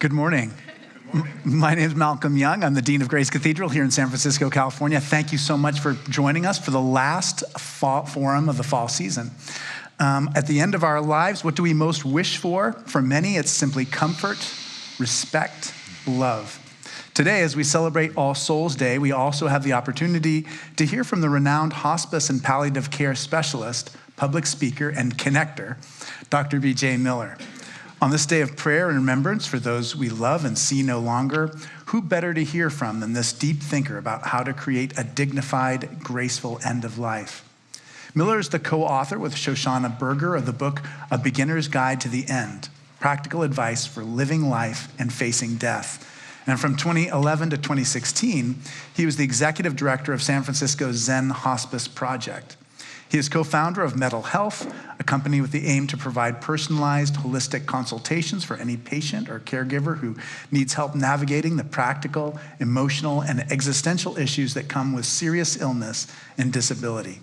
Good morning. My name is Malcolm Young. I'm the Dean of Grace Cathedral here in San Francisco, California. Thank you so much for joining us for the last fall forum of the fall season. At the end of our lives, what do we most wish for? For many, it's simply comfort, respect, love. Today, as we celebrate All Souls Day, we also have the opportunity to hear from the renowned hospice and palliative care specialist, public speaker, and connector, Dr. B.J. Miller. On this day of prayer and remembrance for those we love and see no longer, who better to hear from than this deep thinker about how to create a dignified, graceful end of life? Miller is the co-author with Shoshana Berger of the book A Beginner's Guide to the End, Practical Advice for Living Life and Facing Death. And from 2011 to 2016, he was the executive director of San Francisco's Zen Hospice project. He is co-founder of Mental Health, a company with the aim to provide personalized, holistic consultations for any patient or caregiver who needs help navigating the practical, emotional, and existential issues that come with serious illness and disability.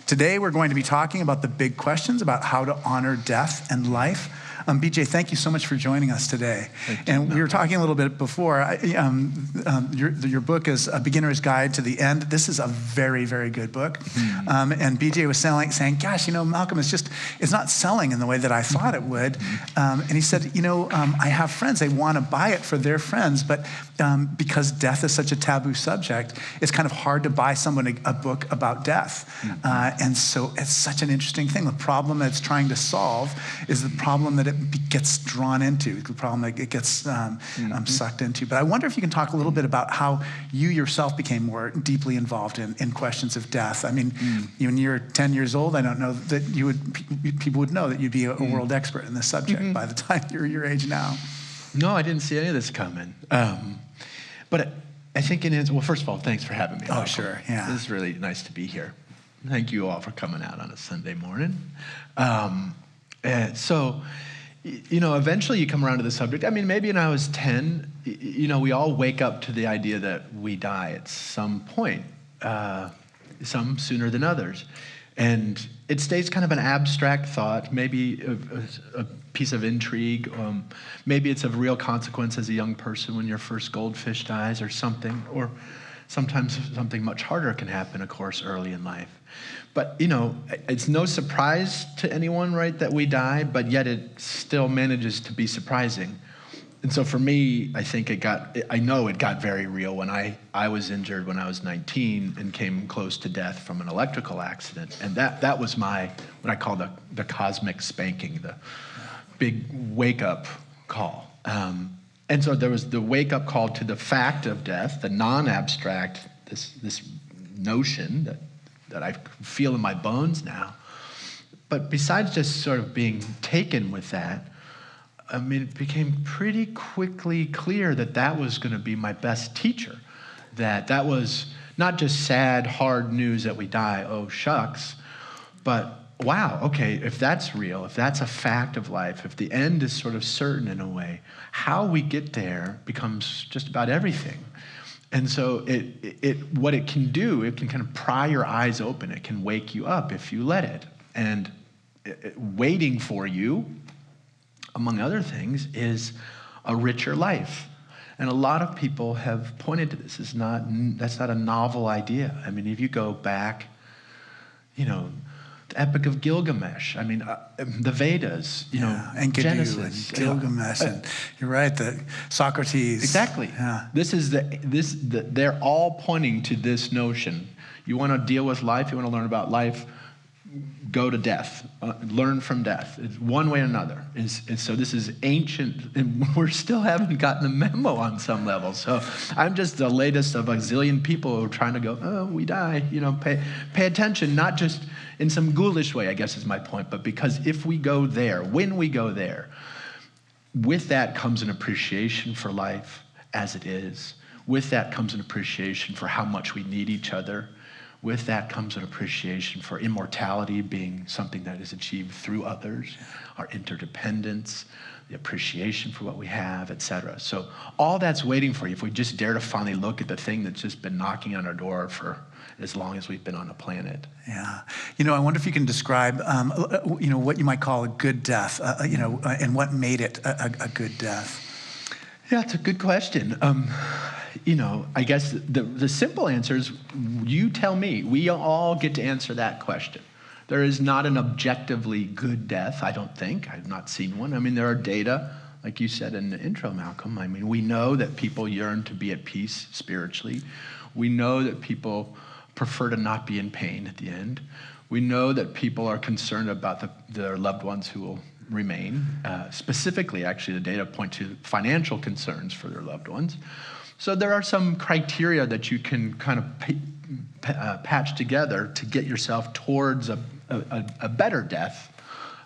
Today, we're going to be talking about the big questions about how to honor death and life. BJ, thank you so much for joining us today. And we were talking a little bit before. Your book is A Beginner's Guide to the End. This is a very, very good book. And BJ was saying, gosh, Malcolm, it's not selling in the way that I thought it would. And he said, I have friends, they want to buy it for their friends, but because death is such a taboo subject, it's kind of hard to buy someone a book about death. And so it's such an interesting thing. The problem that it's trying to solve is the problem that it gets drawn into, the problem that it gets sucked into. But I wonder if you can talk a little bit about how you yourself became more deeply involved in questions of death. I mean, when you're 10 years old, I don't know that people would know that you'd be a world expert in this subject by the time you're your age now. No, I didn't see any of this coming. But I think well, first of all, thanks for having me. Oh, sure, yeah. This is really nice to be here. Thank you all for coming out on a Sunday morning. So, eventually you come around to the subject. I mean, maybe when I was 10, we all wake up to the idea that we die at some point, some sooner than others. And it stays kind of an abstract thought, maybe a piece of intrigue. Maybe it's of real consequence as a young person when your first goldfish dies or something. Or sometimes something much harder can happen, of course, early in life. But, it's no surprise to anyone, right, that we die, but yet it still manages to be surprising. And so for me, I think I know it got very real when I was injured when I was 19 and came close to death from an electrical accident. And that was what I call the cosmic spanking, the big wake-up call. And so there was the wake-up call to the fact of death, the non-abstract, this notion that I feel in my bones now. But besides just sort of being taken with that, I mean, it became pretty quickly clear that was going to be my best teacher, that was not just sad, hard news that we die, oh shucks, but wow, okay, if that's real, if that's a fact of life, if the end is sort of certain in a way, how we get there becomes just about everything. And so what it can do, it can kind of pry your eyes open. It can wake you up if you let it. And waiting for you, among other things, is a richer life. And a lot of people have pointed to this. That's not a novel idea. I mean, if you go back, the Epic of Gilgamesh. I mean, the Vedas, and Genesis, and Gilgamesh, and you're right, the Socrates. Exactly. Yeah. They're all pointing to this notion. You want to deal with life, you want to learn about life, go to death, learn from death. It's one way or another. And so this is ancient, and we're still haven't gotten the memo on some level. So I'm just the latest of a zillion people who are trying to go, oh, we die, pay attention, not just in some ghoulish way, I guess is my point, but because if we go there, when we go there, with that comes an appreciation for life as it is. With that comes an appreciation for how much we need each other. With that comes an appreciation for immortality being something that is achieved through others, our interdependence, the appreciation for what we have, etc. So all that's waiting for you if we just dare to finally look at the thing that's just been knocking on our door for as long as we've been on the planet. Yeah. I wonder if you can describe, what you might call a good death, and what made it a good death. Yeah, it's a good question. I guess the simple answer is you tell me. We all get to answer that question. There is not an objectively good death, I don't think. I've not seen one. I mean, there are data, like you said in the intro, Malcolm. I mean, we know that people yearn to be at peace spiritually. We know that people prefer to not be in pain at the end. We know that people are concerned about their loved ones who will remain. Specifically, actually, the data point to financial concerns for their loved ones. So there are some criteria that you can kind of patch together to get yourself towards a better death.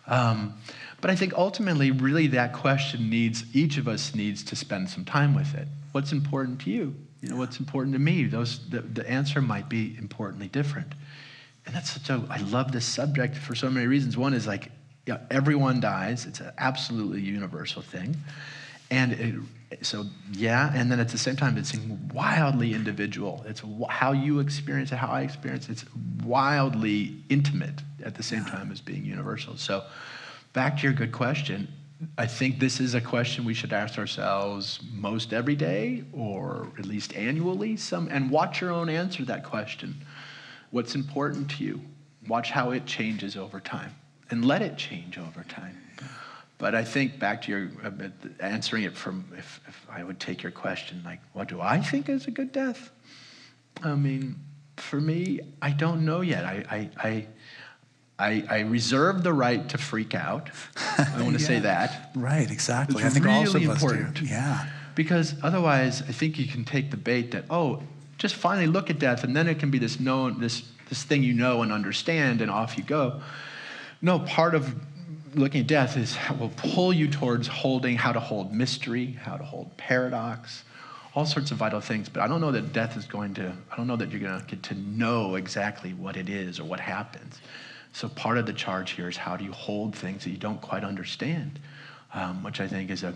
But I think ultimately, really, that question each of us needs to spend some time with it. What's important to you? What's important to me? The answer might be importantly different. And I love this subject for so many reasons. One is everyone dies. It's an absolutely universal thing. And and then at the same time, it's wildly individual. It's how you experience it, how I experience it. It's wildly intimate at the same time as being universal. So back to your good question, I think this is a question we should ask ourselves most every day, or at least annually, and watch your own answer to that question. What's important to you? Watch how it changes over time, and let it change over time. But I think back to your answering it from, if I would take your question, like, what do I think is a good death? I mean, for me, I don't know yet. I reserve the right to freak out. I want to say that. Right, exactly. It's I think really all of us important. do. Yeah. Because otherwise, I think you can take the bait that, just finally look at death, and then it can be this thing you know and understand, and off you go. No, part of looking at death will pull you towards how to hold mystery, how to hold paradox, all sorts of vital things. But I don't know that I don't know that you're going to get to know exactly what it is or what happens. So part of the charge here is how do you hold things that you don't quite understand, which I think is a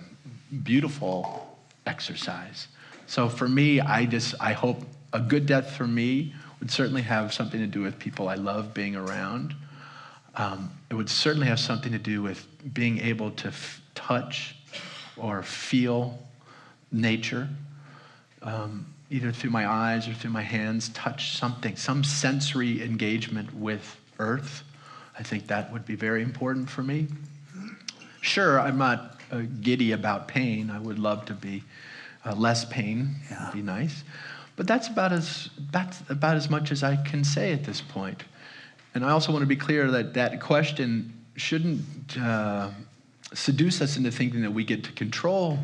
beautiful exercise. So for me, I hope a good death for me would certainly have something to do with people I love being around. It would certainly have something to do with being able to touch or feel nature, either through my eyes or through my hands, touch something, some sensory engagement with earth. I think that would be very important for me. Sure, I'm not giddy about pain. I would love to be less pain. Yeah. Would be nice. But that's about as much as I can say at this point. And I also want to be clear that question shouldn't seduce us into thinking that we get to control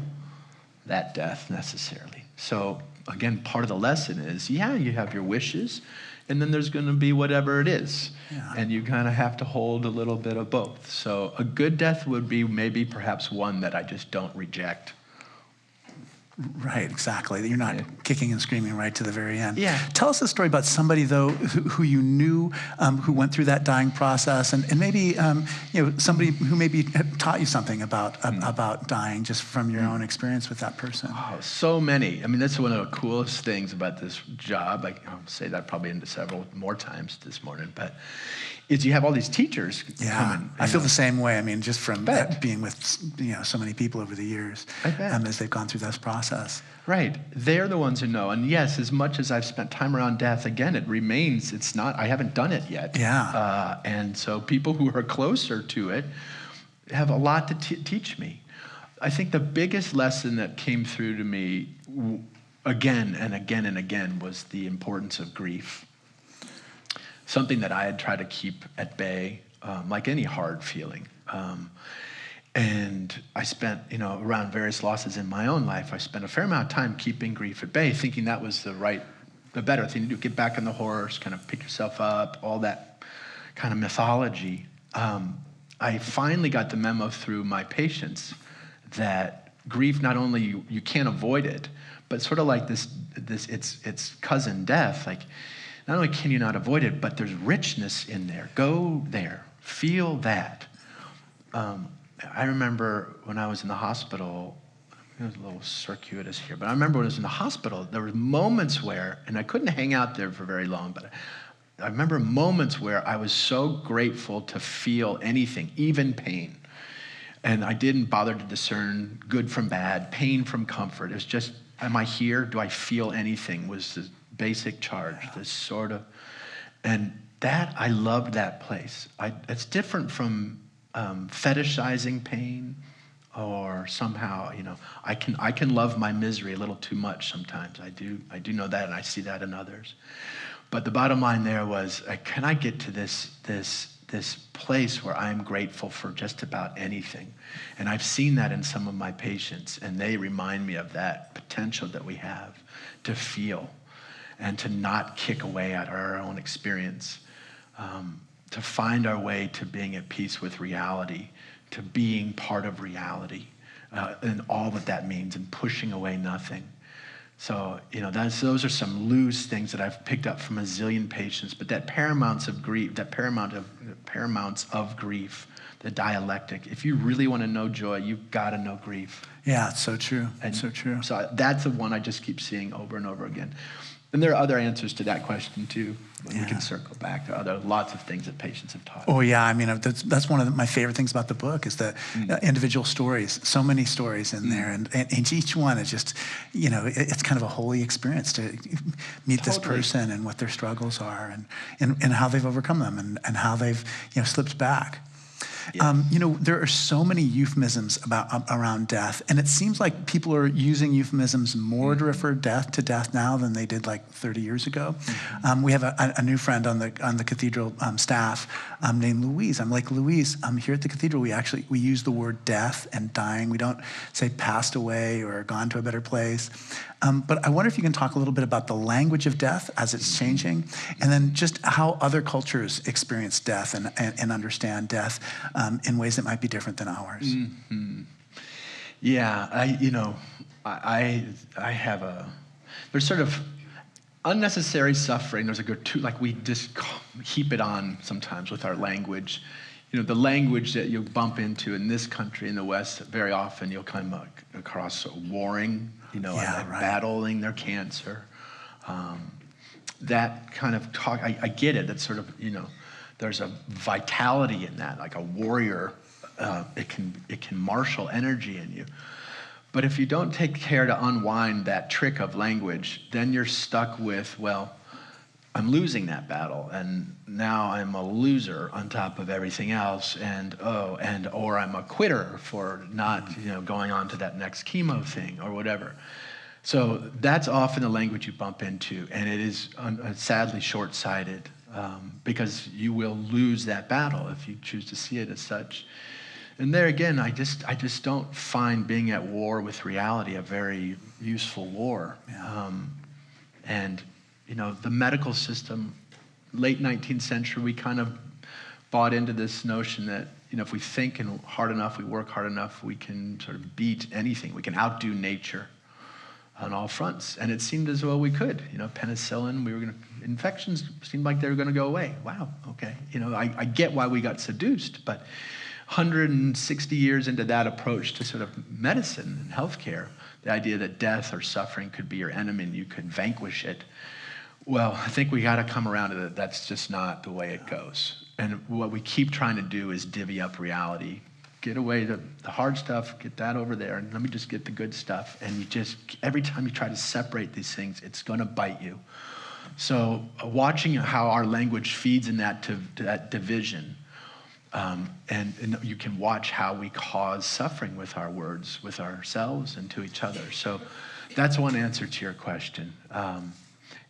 that death necessarily. So again, part of the lesson is, you have your wishes, and then there's going to be whatever it is. Yeah. And you kind of have to hold a little bit of both. So a good death would be maybe perhaps one that I just don't reject. Right, exactly. You're not kicking and screaming right to the very end. Yeah. Tell us a story about somebody, though, who you knew, who went through that dying process, and maybe somebody who maybe taught you something about dying just from your own experience with that person. Oh, so many. I mean, that's one of the coolest things about this job. I'll say that probably into several more times this morning, but is you have all these teachers coming. I feel the same way. I mean, just from being with so many people over the years as they've gone through this process. Right. They're the ones who know. And yes, as much as I've spent time around death, again, it remains, I haven't done it yet. Yeah. And so people who are closer to it have a lot to teach me. I think the biggest lesson that came through to me again and again and again was the importance of grief. Something that I had tried to keep at bay, like any hard feeling. And I spent, around various losses in my own life, I spent a fair amount of time keeping grief at bay, thinking that was the better thing to do. Get back on the horse, kind of pick yourself up, all that kind of mythology. I finally got the memo through my patients that grief, not only you can't avoid it, but sort of like this its cousin death, like, not only can you not avoid it, but there's richness in there. Go there. Feel that. I remember when I was in the hospital, it was a little circuitous here, but I remember when I was in the hospital, there were moments where, and I couldn't hang out there for very long, but I remember moments where I was so grateful to feel anything, even pain. And I didn't bother to discern good from bad, pain from comfort. It was just, am I here? Do I feel anything? Was the basic charge, this sort of, and that, I loved that place. It's different from fetishizing pain, or somehow, I can love my misery a little too much sometimes. I do know that, and I see that in others. But the bottom line there was, can I get to this place where I'm grateful for just about anything? And I've seen that in some of my patients, and they remind me of that potential that we have to feel and to not kick away at our own experience, to find our way to being at peace with reality, to being part of reality, and all that means, and pushing away nothing. So, those are some loose things that I've picked up from a zillion patients, but that paramount of grief, the dialectic, if you really want to know joy, you've got to know grief. Yeah, it's so true. And so true. So that's the one I just keep seeing over and over again. And there are other answers to that question too. We can circle back. There are lots of things that patients have taught. Oh yeah, that's one of my favorite things about the book is the individual stories. So many stories in there, and each one is just, it's kind of a holy experience to meet this person and what their struggles are, and how they've overcome them, and how they've slipped back. Yes. There are so many euphemisms around death, and it seems like people are using euphemisms more to refer to death now than they did like 30 years ago. Mm-hmm. We have a new friend on the Cathedral staff named Louise. I'm like, Louise, here at the Cathedral, we use the word death and dying. We don't say passed away or gone to a better place. But I wonder if you can talk a little bit about the language of death as it's changing, and then just how other cultures experience death and understand death in ways that might be different than ours. Mm-hmm. Yeah, I have there's sort of unnecessary suffering. There's like we just heap it on sometimes with our language. The language that you'll bump into in this country, in the West, very often you'll come across warring, battling their cancer. That kind of talk, I get it. It's sort of, there's a vitality in that, like a warrior. It can marshal energy in you. But if you don't take care to unwind that trick of language, then you're stuck with, well, I'm losing that battle, and now I'm a loser on top of everything else, or I'm a quitter for not, going on to that next chemo thing or whatever. So that's often the language you bump into, and it is sadly short-sighted, because you will lose that battle if you choose to see it as such. And there again, I just don't find being at war with reality a very useful war. And the medical system, late 19th century, we kind of bought into this notion that, if we think hard enough, we work hard enough, we can sort of beat anything. We can outdo nature on all fronts. And it seemed as well we could. Penicillin, infections seemed like they were going to go away. Wow, okay. I get why we got seduced, but 160 years into that approach to sort of medicine and healthcare, the idea that death or suffering could be your enemy and you could vanquish it. Well, I think we got to come around to that. That's just not the way it goes. And what we keep trying to do is divvy up reality. Get away the hard stuff, get that over there, and let me just get the good stuff. And every time you try to separate these things, it's going to bite you. So watching how our language feeds in that division, and you can watch how we cause suffering with our words, with ourselves and to each other. So that's one answer to your question.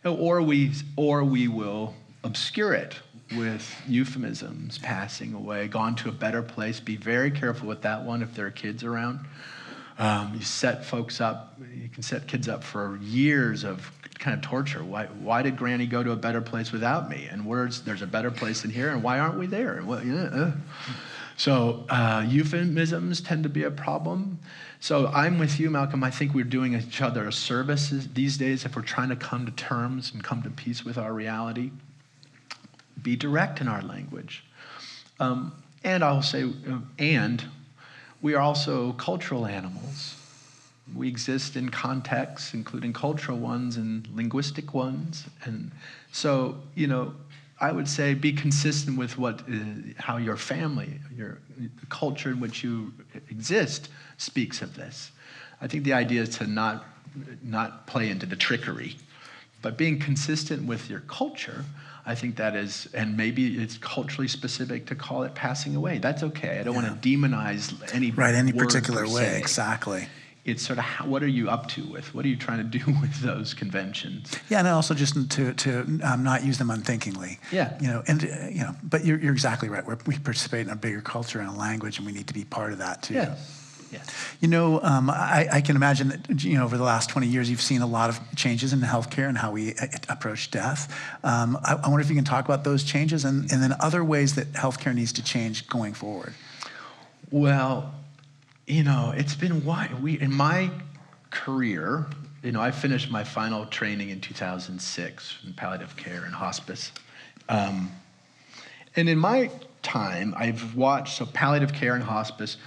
Or we will obscure it with euphemisms, passing away, gone to a better place. Be very careful with that one if there are kids around. You set folks up, you can set kids up for years of kind of torture. Why did Granny go to a better place without me? And there's a better place in here, and why aren't we there? So euphemisms tend to be a problem. So I'm with you, Malcolm. I think we're doing each other a service these days if we're trying to come to terms and come to peace with our reality. Be direct in our language. And I'll say, we are also cultural animals. We exist in contexts, including cultural ones and linguistic ones. And so, I would say be consistent with how your family, the culture in which you exist speaks of this. I think the idea is to not play into the trickery, but being consistent with your culture, I think that is, and maybe it's culturally specific to call it passing away. That's okay. I don't want to demonize any word particular per way. se. Exactly. It's sort of what are you up to with? What are you trying to do with those conventions? Yeah, and also just to not use them unthinkingly. Yeah. But you're exactly right. We participate in a bigger culture and a language, and we need to be part of that too. Yeah. I can imagine that, over the last 20 years, you've seen a lot of changes in healthcare and how we approach death. I wonder if you can talk about those changes and then other ways that healthcare needs to change going forward. Well, it's been in my career, I finished my final training in 2006 in palliative care and hospice. And in my time, I've watched, palliative care and hospice.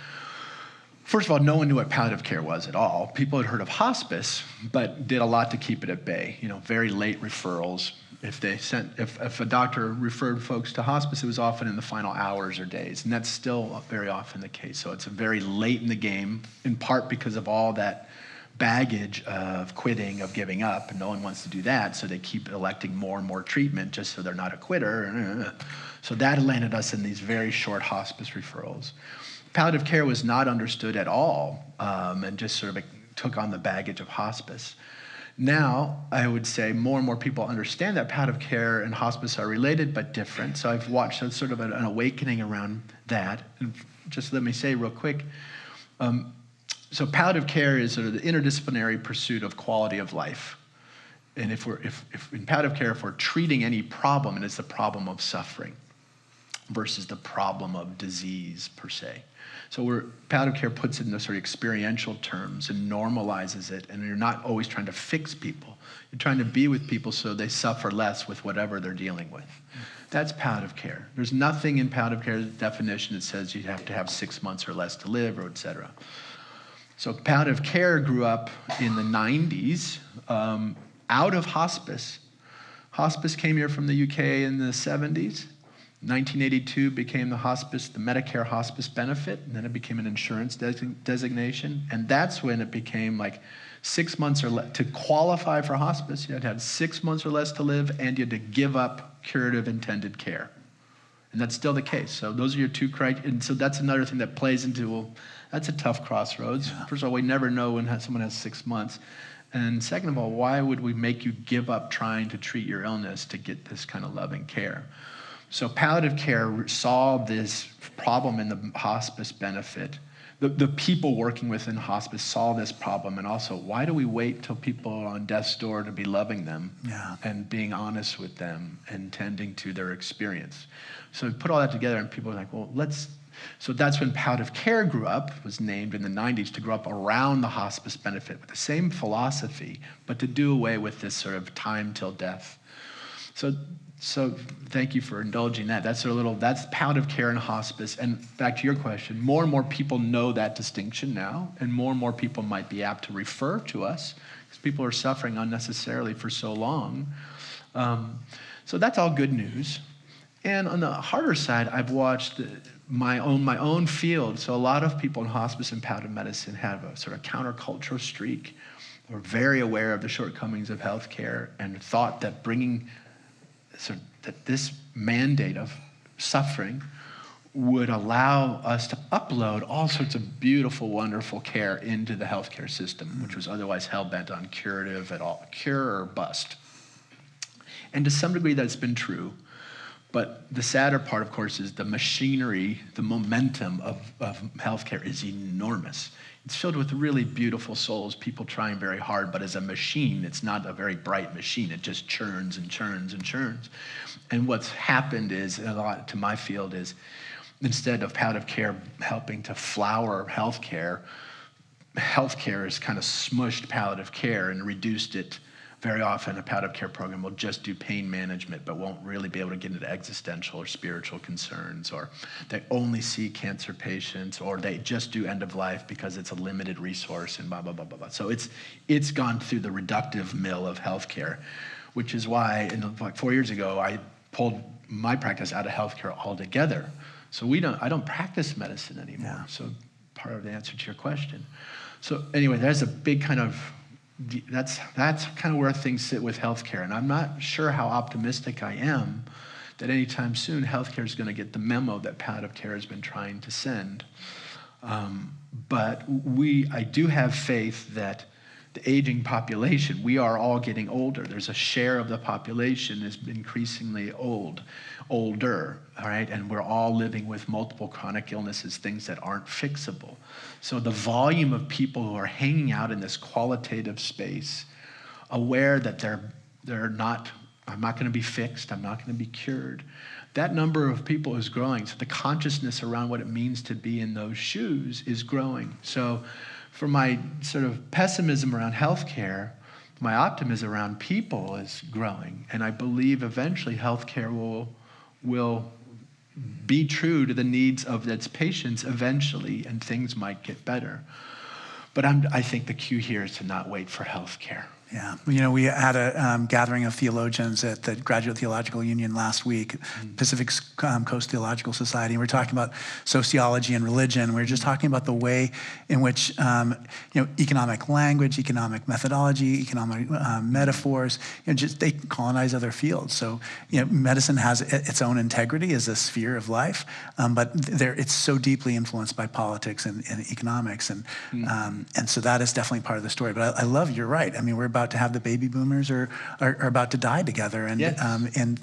First of all, no one knew what palliative care was at all. People had heard of hospice, but did a lot to keep it at bay. Very late referrals. If a doctor referred folks to hospice, it was often in the final hours or days, and that's still very often the case. So it's very late in the game, in part because of all that baggage of quitting, of giving up, and no one wants to do that, so they keep electing more and more treatment just so they're not a quitter. So that landed us in these very short hospice referrals. Palliative care was not understood at all, and just sort of took on the baggage of hospice. Now, I would say more and more people understand that palliative care and hospice are related but different. So I've watched sort of an awakening around that. And just let me say real quick, so palliative care is sort of the interdisciplinary pursuit of quality of life. And if in palliative care, if we're treating any problem, and it's the problem of suffering versus the problem of disease per se. So palliative care puts it in the sort of experiential terms and normalizes it, and you're not always trying to fix people. You're trying to be with people so they suffer less with whatever they're dealing with. That's palliative care. There's nothing in palliative care's definition that says you have to have 6 months or less to live, or et cetera. So palliative care grew up in the 90s out of hospice. Hospice came here from the UK in the 70s. 1982 became the Medicare hospice benefit, and then it became an insurance designation. And that's when it became like 6 months or less. To qualify for hospice, you had to have 6 months or less to live, and you had to give up curative intended care. And that's still the case. So those are your two criteria. And so that's another thing that plays into, well, that's a tough crossroads. Yeah. First of all, we never know when someone has 6 months. And second of all, why would we make you give up trying to treat your illness to get this kind of loving care? So palliative care saw this problem in the hospice benefit. The people working within hospice saw this problem, and also, why do we wait till people are on death's door to be loving them and being honest with them and tending to their experience? So we put all that together, and people were like, well, so that's when palliative care grew up, was named in the 90s, to grow up around the hospice benefit with the same philosophy, but to do away with this sort of time till death. So thank you for indulging that. That's palliative care and hospice. And back to your question, more and more people know that distinction now, and more people might be apt to refer to us because people are suffering unnecessarily for so long. So that's all good news. And on the harder side, I've watched my own field. So a lot of people in hospice and palliative medicine have a sort of countercultural streak. We're very aware of the shortcomings of healthcare and thought that that this mandate of suffering would allow us to upload all sorts of beautiful, wonderful care into the healthcare system, which was otherwise hell-bent on cure or bust. And to some degree, that's been true. But the sadder part, of course, is the machinery, the momentum of healthcare is enormous. It's filled with really beautiful souls, people trying very hard, but as a machine, it's not a very bright machine. It just churns and churns and churns. And what's happened is, a lot to my field, is instead of palliative care helping to flower healthcare has kind of smushed palliative care and reduced it. Very often, a palliative care program will just do pain management, but won't really be able to get into existential or spiritual concerns, or they only see cancer patients, or they just do end of life because it's a limited resource, and blah, blah, blah, blah, blah. So it's gone through the reductive mill of healthcare, which is why, like 4 years ago, I pulled my practice out of healthcare altogether. So I don't practice medicine anymore. Yeah. So part of the answer to your question. So anyway, there's a big that's kind of where things sit with healthcare. And I'm not sure how optimistic I am that anytime soon healthcare is going to get the memo that palliative care has been trying to send. But I do have faith that the aging population, we are all getting older. There's a share of the population is increasingly older, all right? And we're all living with multiple chronic illnesses, things that aren't fixable. So the volume of people who are hanging out in this qualitative space, aware that I'm not going to be fixed, I'm not going to be cured, that number of people is growing. So the consciousness around what it means to be in those shoes is growing. So for my sort of pessimism around healthcare, my optimism around people is growing. And I believe eventually healthcare will be true to the needs of its patients eventually, and things might get better. But I think the cue here is to not wait for healthcare. Yeah, we had a gathering of theologians at the Graduate Theological Union last week, Pacific Coast Theological Society. And we're talking about sociology and religion. We're just talking about the way in which, economic language, economic methodology, economic metaphors, they colonize other fields. So, medicine has its own integrity as a sphere of life, but it's so deeply influenced by politics and economics, and so that is definitely part of the story. But I love, you're right. I mean, we're about to have the baby boomers are about to die together, and yes. And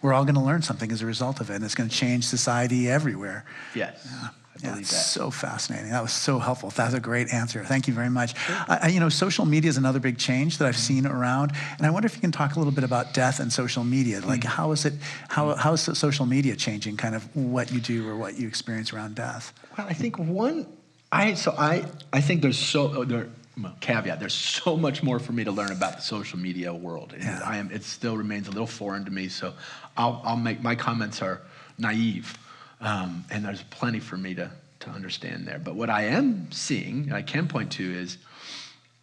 we're all going to learn something as a result of it, and it's going to change society everywhere. Yes, I believe that. So fascinating. That was so helpful. That's a great answer. Thank you very much. Social media is another big change that I've seen around, and I wonder if you can talk a little bit about death and social media. Like, how is social media changing kind of what you do or what you experience around death? Well, I think I think caveat, there's so much more for me to learn about the social media world. Yeah. It still remains a little foreign to me, so I'll make, my comments are naive, and there's plenty for me to understand there. But what I am seeing, I can point to, is,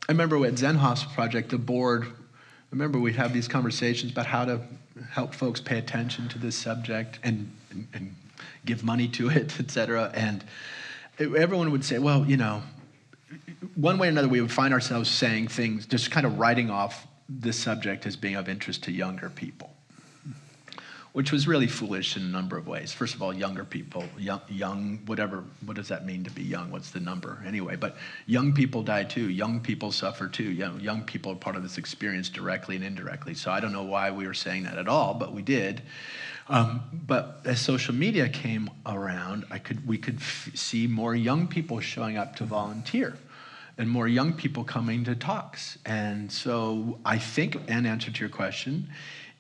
I remember at Zen Hospice Project, the board, we'd have these conversations about how to help folks pay attention to this subject and give money to it, et cetera. And everyone would say, well, one way or another, we would find ourselves saying things, just kind of writing off this subject as being of interest to younger people, which was really foolish in a number of ways. First of all, younger people, young, whatever, what does that mean to be young? What's the number? Anyway, but young people die too. Young people suffer too. Young people are part of this experience directly and indirectly. So I don't know why we were saying that at all, but we did. But as social media came around, we could see more young people showing up to volunteer, and more young people coming to talks. And so I think, an answer to your question,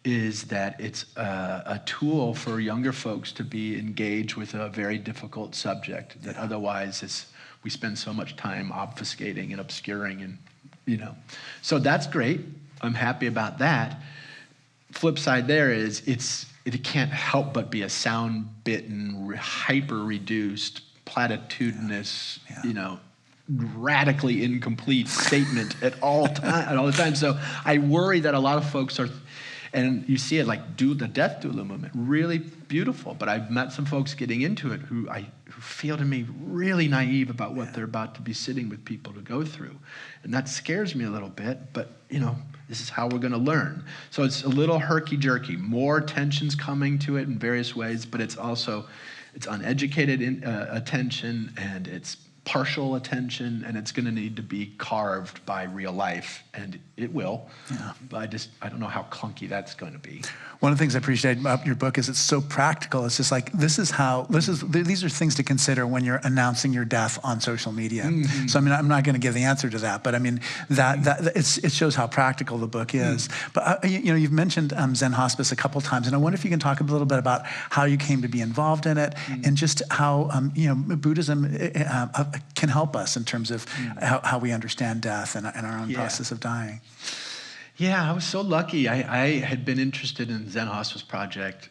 is that it's a tool for younger folks to be engaged with a very difficult subject that otherwise we spend so much time obfuscating and obscuring, and So that's great. I'm happy about that. Flip side there is it can't help but be a sound-bitten, hyper-reduced, platitudinous, radically incomplete statement at all the time. So I worry that a lot of folks are, and you see it like the death doula movement, really beautiful. But I've met some folks getting into it who feel to me really naive about what they're about to be sitting with people to go through, and that scares me a little bit. But this is how we're going to learn. So it's a little herky-jerky, more tensions coming to it in various ways, but it's uneducated attention, and it's partial attention, and it's going to need to be carved by real life, and it will. Yeah. But I don't know how clunky that's going to be. One of the things I appreciate about your book is it's so practical. It's just like, these are things to consider when you're announcing your death on social media. Mm-hmm. So I'm not going to give the answer to that, but it shows how practical the book is. Mm. But you've mentioned Zen Hospice a couple times, and I wonder if you can talk a little bit about how you came to be involved in it, and just how Buddhism can help us in terms of how we understand death and our own process of dying. Yeah, I was so lucky. I had been interested in the Zen Hospice Project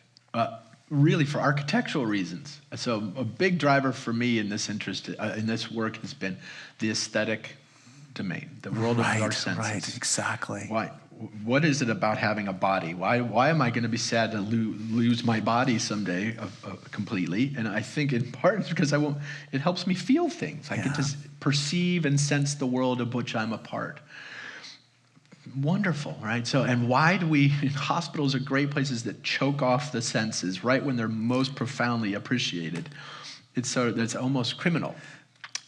really for architectural reasons. So a big driver for me in this interest, in this work, has been the aesthetic domain, the world of our senses. Right, exactly. what is it about having a body? Why am I going to be sad to lose my body someday completely? And I think in part it's because it helps me feel things. I get to perceive and sense the world of which I'm a part. Wonderful, right? So, and why do hospitals are great places that choke off the senses right when they're most profoundly appreciated. It's almost criminal.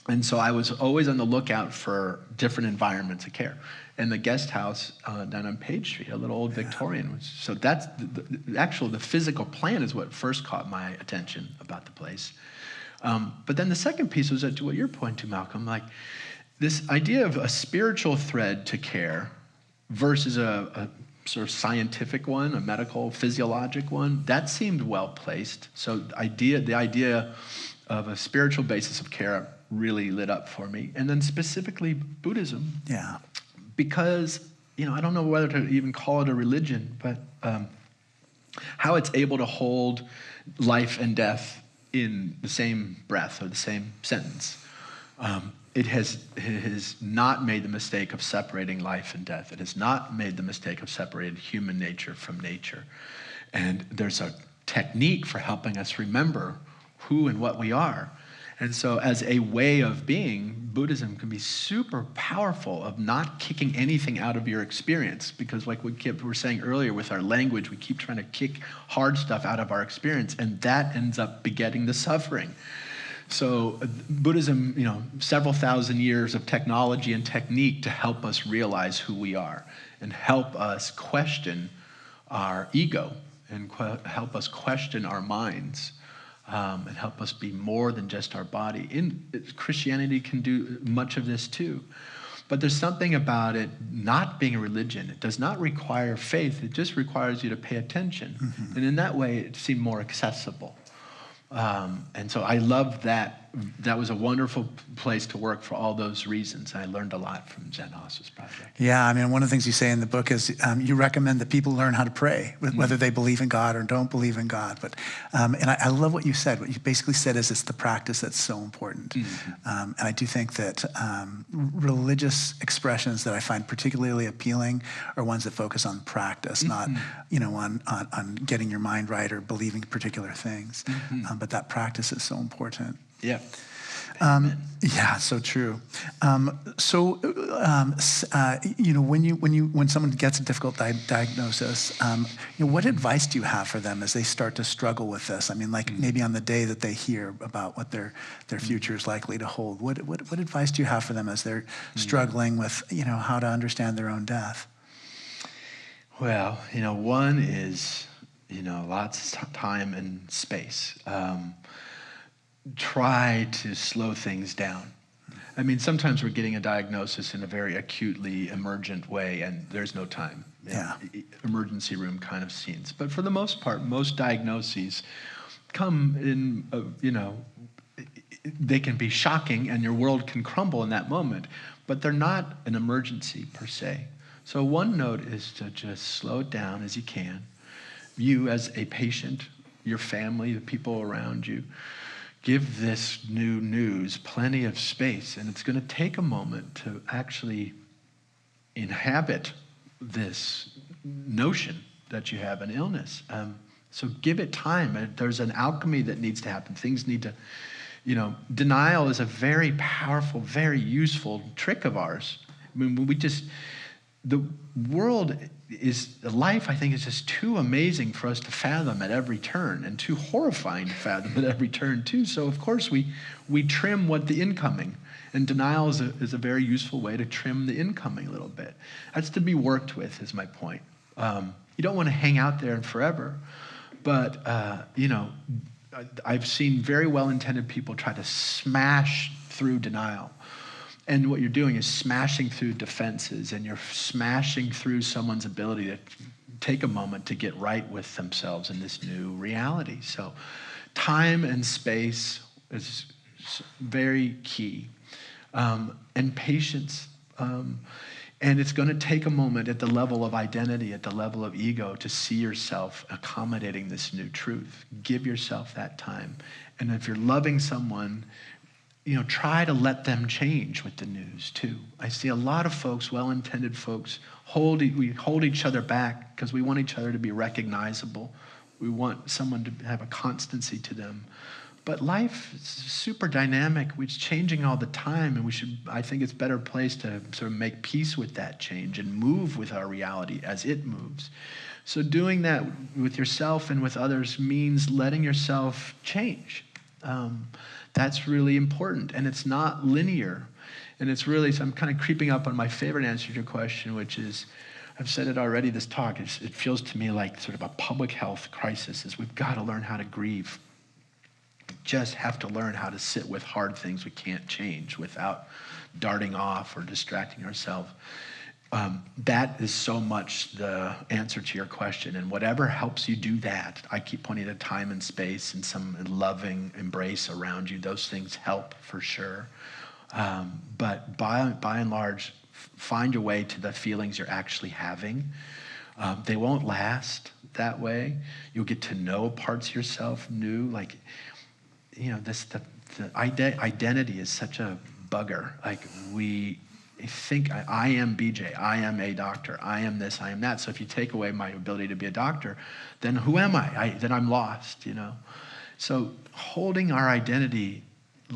And so I was always on the lookout for different environments of care. And the guest house down on Page Street, a little old Victorian. So that's the physical plan is what first caught my attention about the place. But then the second piece was to what you're pointing to, Malcolm, like this idea of a spiritual thread to care versus a sort of scientific one, a medical, physiologic one, that seemed well placed. So the idea of a spiritual basis of care really lit up for me. And then specifically Buddhism. Yeah. Because, I don't know whether to even call it a religion, but how it's able to hold life and death in the same breath or the same sentence. It has not made the mistake of separating life and death. It has not made the mistake of separating human nature from nature. And there's a technique for helping us remember who and what we are. And so as a way of being, Buddhism can be super powerful of not kicking anything out of your experience. Because like we were saying earlier with our language, we keep trying to kick hard stuff out of our experience, and that ends up begetting the suffering. So Buddhism, several thousand years of technology and technique to help us realize who we are and help us question our ego and help us question our minds. And help us be more than just our body. Christianity can do much of this too. But there's something about it not being a religion. It does not require faith. It just requires you to pay attention. Mm-hmm. And in that way, it seemed more accessible. And so I loved that. That was a wonderful place to work for all those reasons. I learned a lot from Zen Hospice Project. Yeah, one of the things you say in the book is you recommend that people learn how to pray, whether they believe in God or don't believe in God. But and I love what you said. What you basically said is it's the practice that's so important. Mm-hmm. And I do think that religious expressions that I find particularly appealing are ones that focus on practice, mm-hmm. not on getting your mind right or believing particular things. Mm-hmm. But that practice is so important. Yeah. Yeah, so true. When someone gets a difficult diagnosis, what advice do you have for them as they start to struggle with this? Maybe on the day that they hear about what their future is likely to hold. What advice do you have for them as they're struggling with how to understand their own death? Well, one is lots of time and space. Try to slow things down. Sometimes we're getting a diagnosis in a very acutely emergent way, and there's no time. Yeah. Emergency room kind of scenes. But for the most part, most diagnoses come in, they can be shocking, and your world can crumble in that moment, but they're not an emergency per se. So one note is to just slow it down as you can. You as a patient, your family, the people around you, give this new news plenty of space, and it's going to take a moment to actually inhabit this notion that you have an illness. So give it time. There's an alchemy that needs to happen. Things need to, denial is a very powerful, very useful trick of ours. The world life, I think, is just too amazing for us to fathom at every turn, and too horrifying to fathom at every turn too. So of course we trim what the incoming, and denial is a very useful way to trim the incoming a little bit. That's to be worked with, is my point. You don't want to hang out there forever, but I've seen very well-intended people try to smash through denial. And what you're doing is smashing through defenses, and you're smashing through someone's ability to take a moment to get right with themselves in this new reality. So time and space is very key. And patience. And it's going to take a moment at the level of identity, at the level of ego, to see yourself accommodating this new truth. Give yourself that time. And if you're loving someone, try to let them change with the news too. I see a lot of folks, well-intended folks, we hold each other back because we want each other to be recognizable. We want someone to have a constancy to them. But life is super dynamic. It's changing all the time, and I think it's a better place to sort of make peace with that change and move with our reality as it moves. So doing that with yourself and with others means letting yourself change. That's really important, and it's not linear. And it's really, so I'm kind of creeping up on my favorite answer to your question, which is, I've said it already, this talk, it feels to me like sort of a public health crisis, is we've got to learn how to grieve. Just have to learn how to sit with hard things we can't change without darting off or distracting ourselves. That is so much the answer to your question, and whatever helps you do that, I keep pointing to time and space and some loving embrace around you. Those things help for sure. But by and large, find your way to the feelings you're actually having. They won't last that way. You'll get to know parts of yourself new, like, the identity is such a bugger. Like, we think I am BJ, I am a doctor, I am this, I am that. So if you take away my ability to be a doctor, then who am I? Then I'm lost, So holding our identity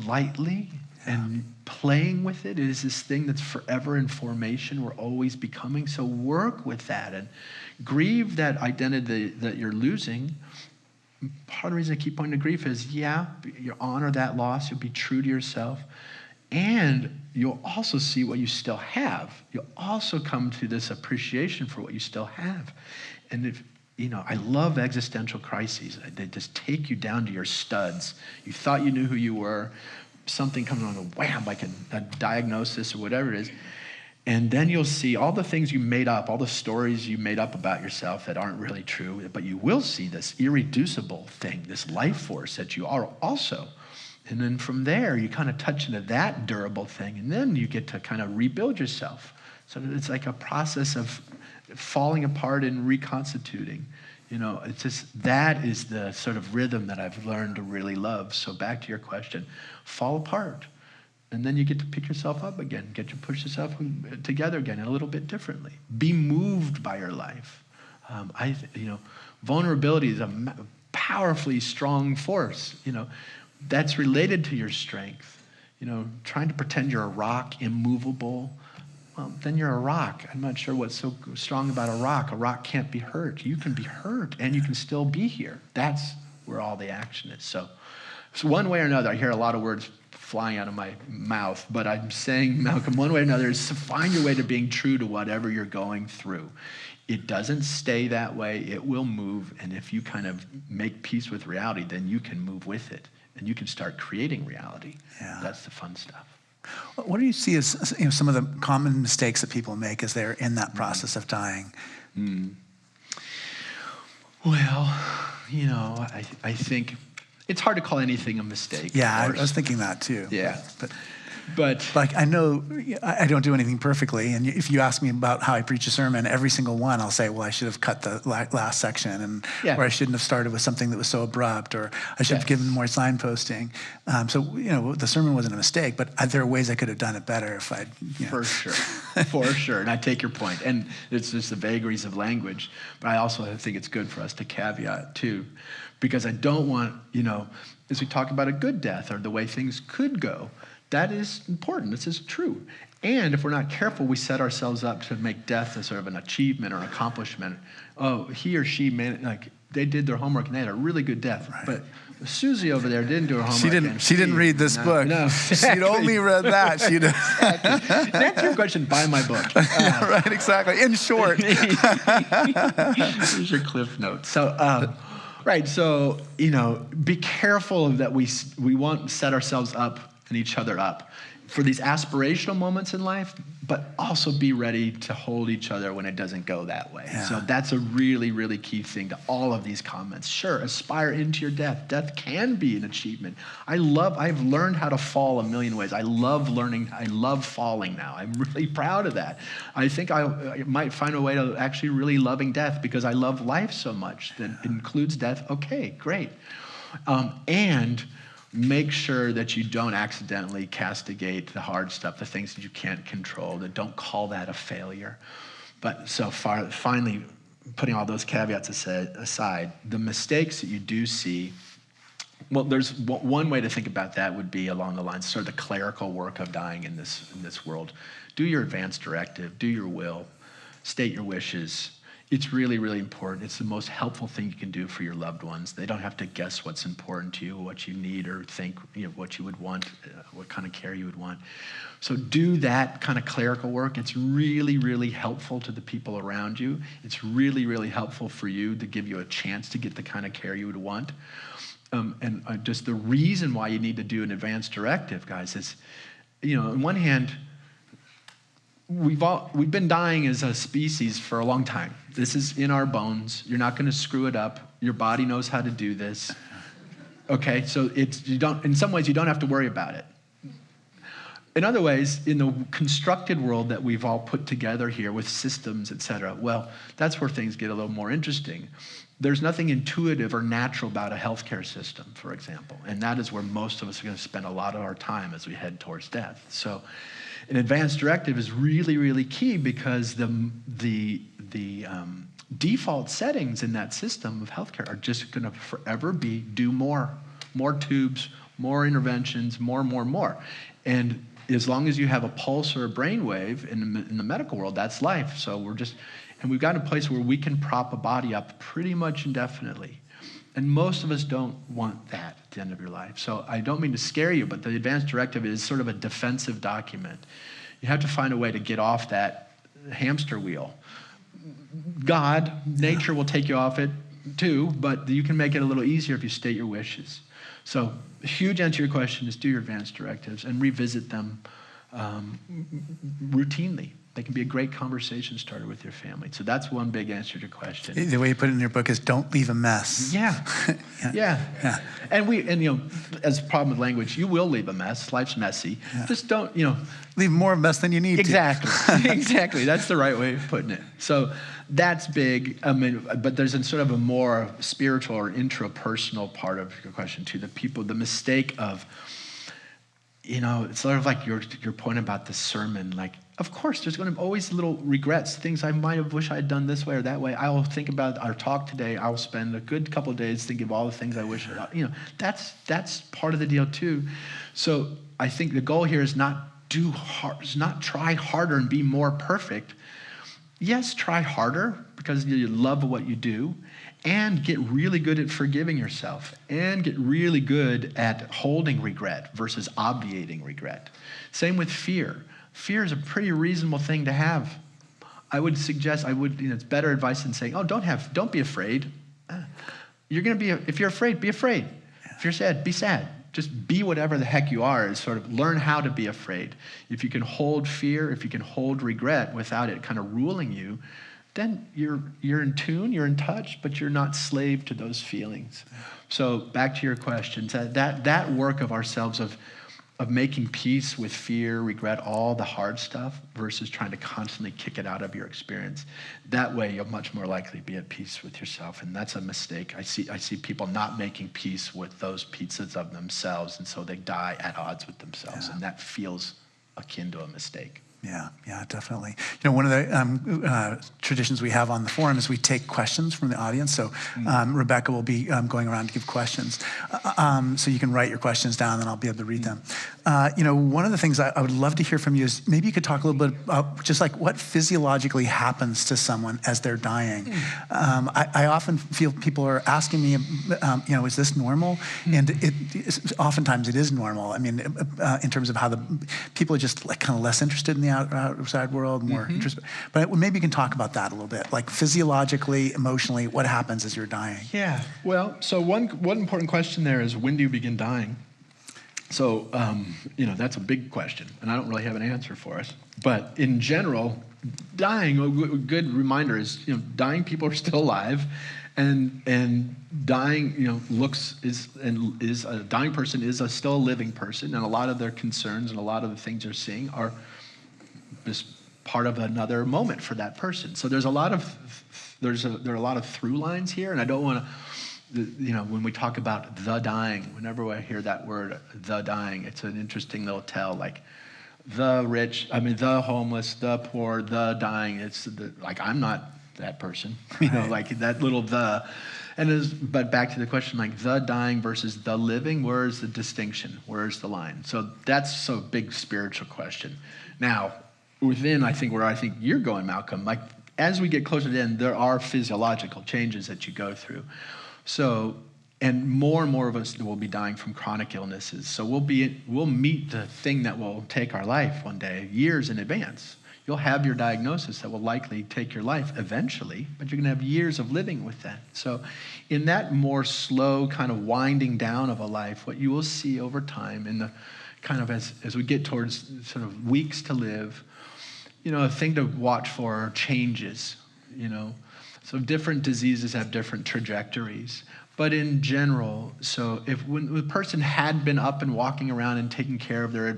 lightly and playing with it is this thing that's forever in formation. We're always becoming. So work with that and grieve that identity that you're losing. Part of the reason I keep pointing to grief is, you honor that loss. You'll be true to yourself. And you'll also see what you still have. You'll also come to this appreciation for what you still have. And if, I love existential crises. They just take you down to your studs. You thought you knew who you were. Something comes along and wham, like a diagnosis or whatever it is. And then you'll see all the things you made up, all the stories you made up about yourself that aren't really true, but you will see this irreducible thing, this life force that you are also. And then from there, you kind of touch into that durable thing, and then you get to kind of rebuild yourself. So it's like a process of falling apart and reconstituting. It's just, that is the sort of rhythm that I've learned to really love. So back to your question, fall apart. And then you get to pick yourself up again, get to push yourself together again a little bit differently. Be moved by your life. Vulnerability is a powerfully strong force, that's related to your strength. Trying to pretend you're a rock, immovable, well, then you're a rock. I'm not sure what's so strong about a rock. A rock can't be hurt. You can be hurt, and you can still be here. That's where all the action is. So one way or another, I hear a lot of words flying out of my mouth, but I'm saying, Malcolm, one way or another is to find your way to being true to whatever you're going through. It doesn't stay that way. It will move, and if you kind of make peace with reality, then you can move with it, and you can start creating reality. Yeah. That's the fun stuff. What do you see as some of the common mistakes that people make as they're in that process of dying? Well, I think it's hard to call anything a mistake. Yeah, I was thinking that too. Yeah, but like, I know I don't do anything perfectly, and if you ask me about how I preach a sermon, every single one I'll say, well, I should have cut the last section, or I shouldn't have started with something that was so abrupt, or I should have given more signposting. So the sermon wasn't a mistake, but there are ways I could have done it better if I'd. For sure, and I take your point, and it's just the vagaries of language, but I also think it's good for us to caveat too, because I don't want, as we talk about a good death or the way things could go. That is important. This is true. And if we're not careful, we set ourselves up to make death a sort of an achievement or an accomplishment. Oh, he or she, they did their homework and they had a really good death. Right. But Susie over there didn't do her homework. She didn't read this book. No, exactly. She'd only read that. Exactly. To answer your question, buy my book. Right, exactly. In short. Here's your cliff notes. So, right. So, be careful that we won't set ourselves up and each other up for these aspirational moments in life, but also be ready to hold each other when it doesn't go that way. Yeah. So that's a really, really key thing to all of these comments. Sure, aspire into your death. Death can be an achievement. I've learned how to fall a million ways. I love falling now. I'm really proud of that. I think I might find a way to actually really loving death because I love life so much that includes death. Okay, great. And make sure that you don't accidentally castigate the hard stuff, the things that you can't control, that don't call that a failure. But so far, finally, putting all those caveats aside, the mistakes that you do see, well, there's one way to think about that would be along the lines, sort of the clerical work of dying in this world. Do your advance directive, do your will, state your wishes. It's really, really important. It's the most helpful thing you can do for your loved ones. They don't have to guess what's important to you, what you need, or think what you would want, what kind of care you would want. So do that kind of clerical work. It's really, really helpful to the people around you. It's really, really helpful for you to give you a chance to get the kind of care you would want. Just the reason why you need to do an advance directive, guys, is, on one hand, we've been dying as a species for a long time. This is in our bones. You're not going to screw it up. Your body knows how to do this. Okay, so in some ways you don't have to worry about it. In other ways, in the constructed world that we've all put together here with systems, et cetera, well, that's where things get a little more interesting. There's nothing intuitive or natural about a healthcare system, for example, and that is where most of us are going to spend a lot of our time as we head towards death. So an advance directive is really, really key because the default settings in that system of healthcare are just going to forever be do more tubes, more interventions, more. And as long as you have a pulse or a brainwave in the medical world, that's life. So we've got a place where we can prop a body up pretty much indefinitely. And most of us don't want that at the end of your life. So I don't mean to scare you, but the advance directive is sort of a defensive document. You have to find a way to get off that hamster wheel. God, nature will take you off it too, but you can make it a little easier if you state your wishes. So a huge answer to your question is do your advance directives and revisit them routinely. They can be a great conversation starter with your family. So that's one big answer to your question. The way you put it in your book is don't leave a mess. Yeah. Yeah. And as a problem with language, you will leave a mess. Life's messy. Yeah. Just don't, leave more of a mess than you need exactly. to. Exactly. That's the right way of putting it. So that's big. But there's a sort of a more spiritual or intrapersonal part of your question too. The mistake of, it's sort of like your point about the sermon. Like, of course, there's going to be always little regrets, things I might have wished I had done this way or that way. I will think about our talk today. I will spend a good couple of days thinking of all the things I wish. That's part of the deal too. So I think the goal here is not try harder and be more perfect. Yes, try harder because you love what you do, and get really good at forgiving yourself, and get really good at holding regret versus obviating regret. Same with fear. Fear is a pretty reasonable thing to have. I would suggest, it's better advice than saying, don't be afraid. If you're afraid, be afraid. If you're sad, be sad. Just be whatever the heck you are, is sort of learn how to be afraid. If you can hold fear, if you can hold regret without it kind of ruling you, then you're in tune, you're in touch, but you're not slave to those feelings. So back to your questions, that work of ourselves of making peace with fear, regret, all the hard stuff, versus trying to constantly kick it out of your experience. That way, you're much more likely to be at peace with yourself, and that's a mistake. I see people not making peace with those pieces of themselves, and so they die at odds with themselves, and that feels akin to a mistake. Yeah, definitely. One of the traditions we have on the forum is we take questions from the audience. So Rebecca will be going around to give questions. So you can write your questions down, and I'll be able to read them. One of the things I would love to hear from you is maybe you could talk a little bit about just like what physiologically happens to someone as they're dying. I often feel people are asking me, is this normal? And oftentimes it is normal. I mean, in terms of how the people are just like kind of less interested in the outside world, more interested. But maybe you can talk about that a little bit, like physiologically, emotionally, what happens as you're dying? Yeah. Well, so one important question there is, when do you begin dying? So, that's a big question, and I don't really have an answer for us. But in general, dying, a good reminder is, dying people are still alive, and dying, is a dying person is still a living person, and a lot of their concerns and a lot of the things they're seeing are just part of another moment for that person. So there are a lot of through lines here, and I don't want to When we talk about the dying, whenever I hear that word, the dying, it's an interesting little tell, like the rich, the homeless, the poor, the dying. It's like, I'm not that person, like that little the. But back to the question, like the dying versus the living, where is the distinction? Where is the line? So that's a big spiritual question. Now, within, I think you're going, Malcolm, like as we get closer to the end, there are physiological changes that you go through. So, and more of us will be dying from chronic illnesses. So we'll meet the thing that will take our life one day, years in advance. You'll have your diagnosis that will likely take your life eventually, but you're going to have years of living with that. So in that more slow kind of winding down of a life, what you will see over time in the kind of as we get towards sort of weeks to live, a thing to watch for are changes, So different diseases have different trajectories. But in general, so when the person had been up and walking around and taking care of their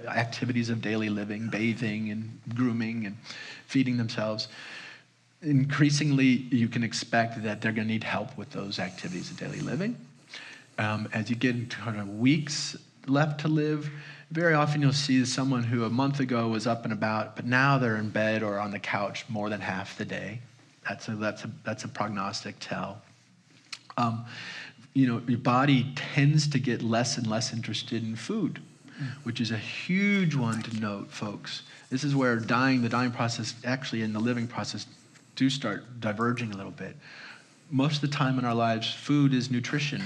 activities of daily living, bathing and grooming and feeding themselves, increasingly you can expect that they're going to need help with those activities of daily living. As you get into kind of weeks left to live, very often you'll see someone who a month ago was up and about, but now they're in bed or on the couch more than half the day. That's a prognostic tell. Your body tends to get less and less interested in food, which is a huge one to note, folks. This is where the dying process, actually in the living process, do start diverging a little bit. Most of the time in our lives, food is nutrition.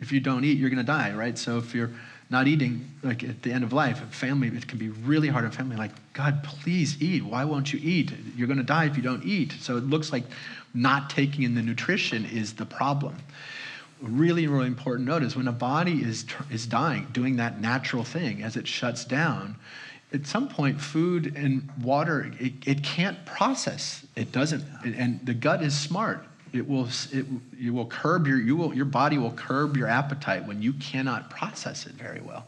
If you don't eat, you're going to die, right? So if you're not eating, like at the end of life, family, it can be really hard on family. Like, God, please eat. Why won't you eat? You're going to die if you don't eat. So it looks like not taking in the nutrition is the problem. Really, really important note is when a body is dying, doing that natural thing as it shuts down, at some point, food and water, it can't process. It doesn't, and the gut is smart. Your body will curb your appetite when you cannot process it very well.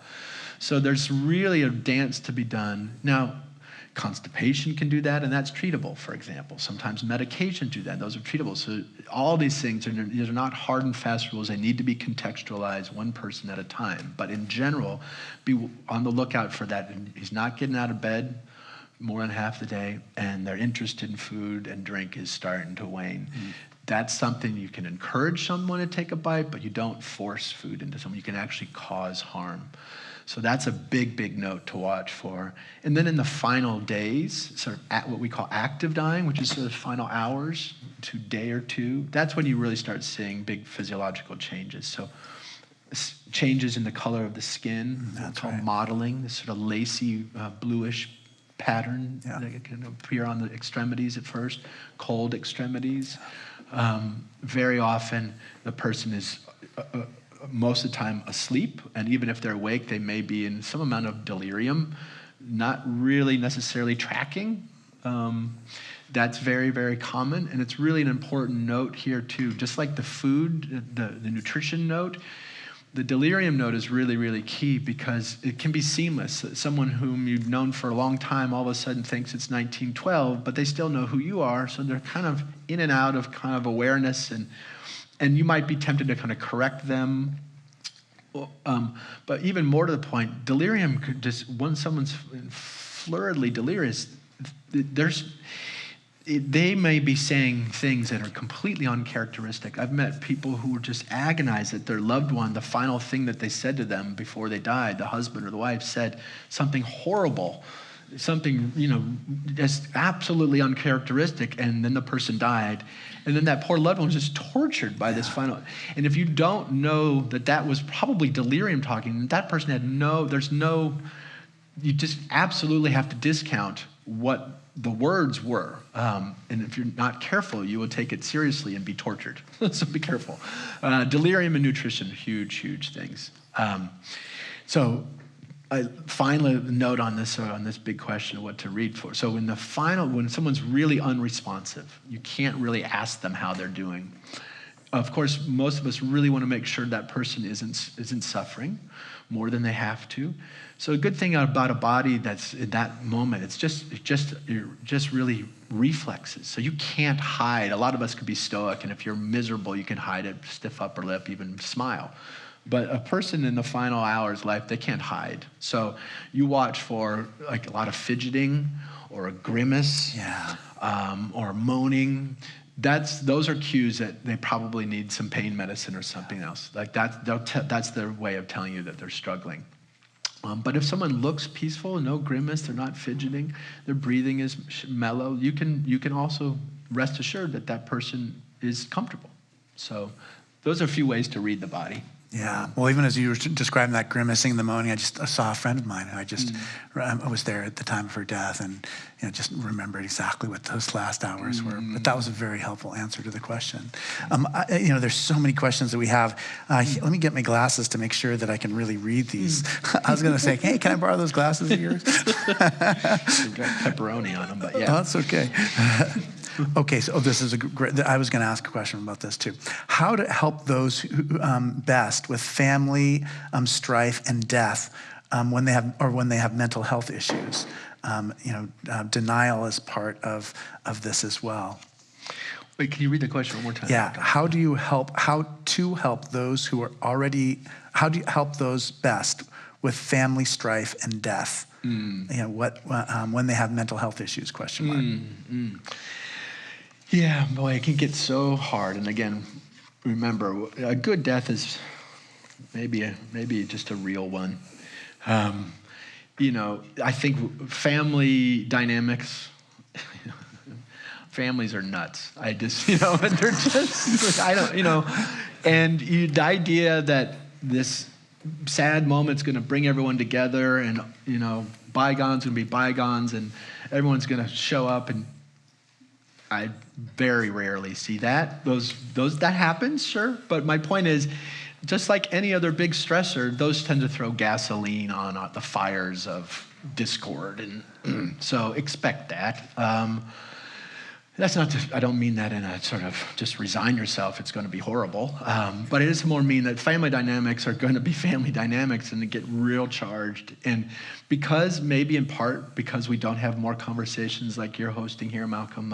So there's really a dance to be done. Now, constipation can do that, and that's treatable, for example. Sometimes medications do that. Those are treatable. So all these things, these are not hard and fast rules. They need to be contextualized one person at a time. But in general, be on the lookout for that. And he's not getting out of bed more than half the day, and their interest in food and drink is starting to wane. That's something you can encourage someone to take a bite, but you don't force food into someone. You can actually cause harm. So that's a big, big note to watch for. And then in the final days, sort of at what we call active dying, which is sort of final hours to day or two, that's when you really start seeing big physiological changes. So changes in the color of the skin, that's called mottling, this sort of lacy, bluish pattern that can appear on the extremities at first, cold extremities. Very often the person is most of the time asleep, and even if they're awake, they may be in some amount of delirium, not really necessarily tracking. That's very, very common, and it's really an important note here too. Just like the food, the nutrition note, the delirium note is really, really key because it can be seamless. Someone whom you've known for a long time all of a sudden thinks it's 1912, but they still know who you are, so they're kind of in and out of kind of awareness, and you might be tempted to kind of correct them. But even more to the point, delirium could just, when someone's floridly delirious, they may be saying things that are completely uncharacteristic. I've met people who were just agonized that their loved one, the final thing that they said to them before they died, the husband or the wife said something horrible, something, just absolutely uncharacteristic, and then the person died. And then that poor loved one was just tortured by this final. And if you don't know that was probably delirium talking, that person had you just absolutely have to discount what the words were. And if you're not careful, you will take it seriously and be tortured. So be careful. Delirium and nutrition, huge, huge things. Finally, a note on this big question of what to read for. So when someone's really unresponsive, you can't really ask them how they're doing. Of course, most of us really want to make sure that person isn't suffering. more than they have to. So a good thing about a body that's in that moment, it's just really reflexes. So you can't hide. A lot of us could be stoic, and if you're miserable, you can hide it, stiff upper lip, even smile. But a person in the final hours of life, they can't hide. So you watch for like a lot of fidgeting or a grimace, or moaning. Those are cues that they probably need some pain medicine or something else. Like that's their way of telling you that they're struggling. But if someone looks peaceful, no grimace, they're not fidgeting, their breathing is mellow, you can also rest assured that that person is comfortable. So those are a few ways to read the body. Yeah. Well, even as you were describing that grimacing, the moaning, I saw a friend of mine who I was there at the time of her death, and just remembered exactly what those last hours were. But that was a very helpful answer to the question. There's so many questions that we have. Let me get my glasses to make sure that I can really read these. I was going to say, hey, can I borrow those glasses of yours? They've got pepperoni on them, but yeah. Oh, that's okay. Okay, so this is I was going to ask a question about this too. How to help those who, best with family strife and death when they have mental health issues. Denial is part of this as well. Wait, can you read the question one more time? Yeah. How to help those who are already? How do you help those best with family strife and death? When they have mental health issues? Question mark. Yeah, boy, it can get so hard. And again, remember, a good death is maybe just a real one. I think family dynamics, families are nuts. They're just, and the idea that this sad moment's going to bring everyone together, and, bygones going to be bygones, and everyone's going to show up, and I very rarely see that. That happens, sure. But my point is, just like any other big stressor, those tend to throw gasoline on the fires of discord. And so expect that. That's not just, I don't mean that in a sort of just resign yourself, it's going to be horrible. But it is more mean that family dynamics are going to be family dynamics and they get real charged. And maybe in part because we don't have more conversations like you're hosting here, Malcolm,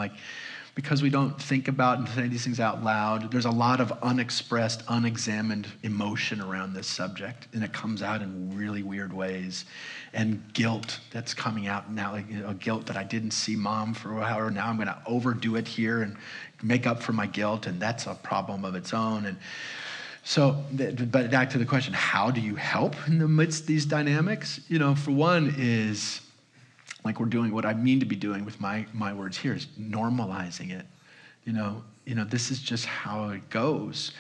because we don't think about and say these things out loud, there's a lot of unexpressed, unexamined emotion around this subject, and it comes out in really weird ways. And guilt that's coming out now, guilt that I didn't see mom for a while, or now I'm going to overdo it here and make up for my guilt, and that's a problem of its own. And so, but back to the question, how do you help in the midst of these dynamics? For one is, like we're doing what I mean to be doing with my words here, is normalizing it. This is just how it goes.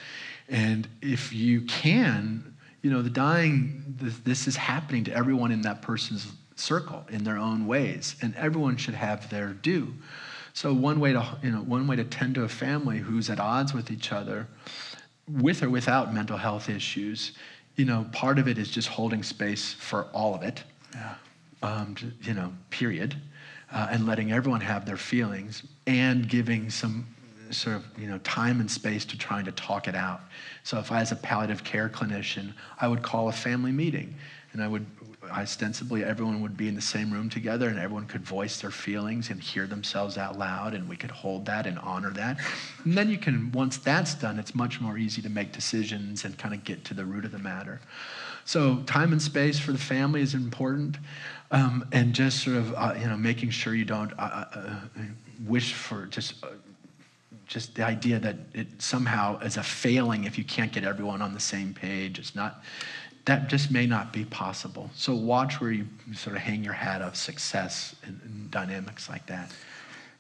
And if you can, the dying, this is happening to everyone in that person's circle in their own ways, and everyone should have their due. So one way to tend to a family who's at odds with each other, with or without mental health issues, part of it is just holding space for all of it. Yeah. Period, and letting everyone have their feelings, and giving some sort of, time and space to trying to talk it out. So if I, as a palliative care clinician, I would call a family meeting, and ostensibly everyone would be in the same room together, and everyone could voice their feelings and hear themselves out loud, and we could hold that and honor that. And then once that's done, it's much more easy to make decisions and kind of get to the root of the matter. So time and space for the family is important. And just sort of, making sure you don't wish for just the idea that it somehow is a failing if you can't get everyone on the same page. That just may not be possible. So watch where you sort of hang your hat of success in dynamics like that.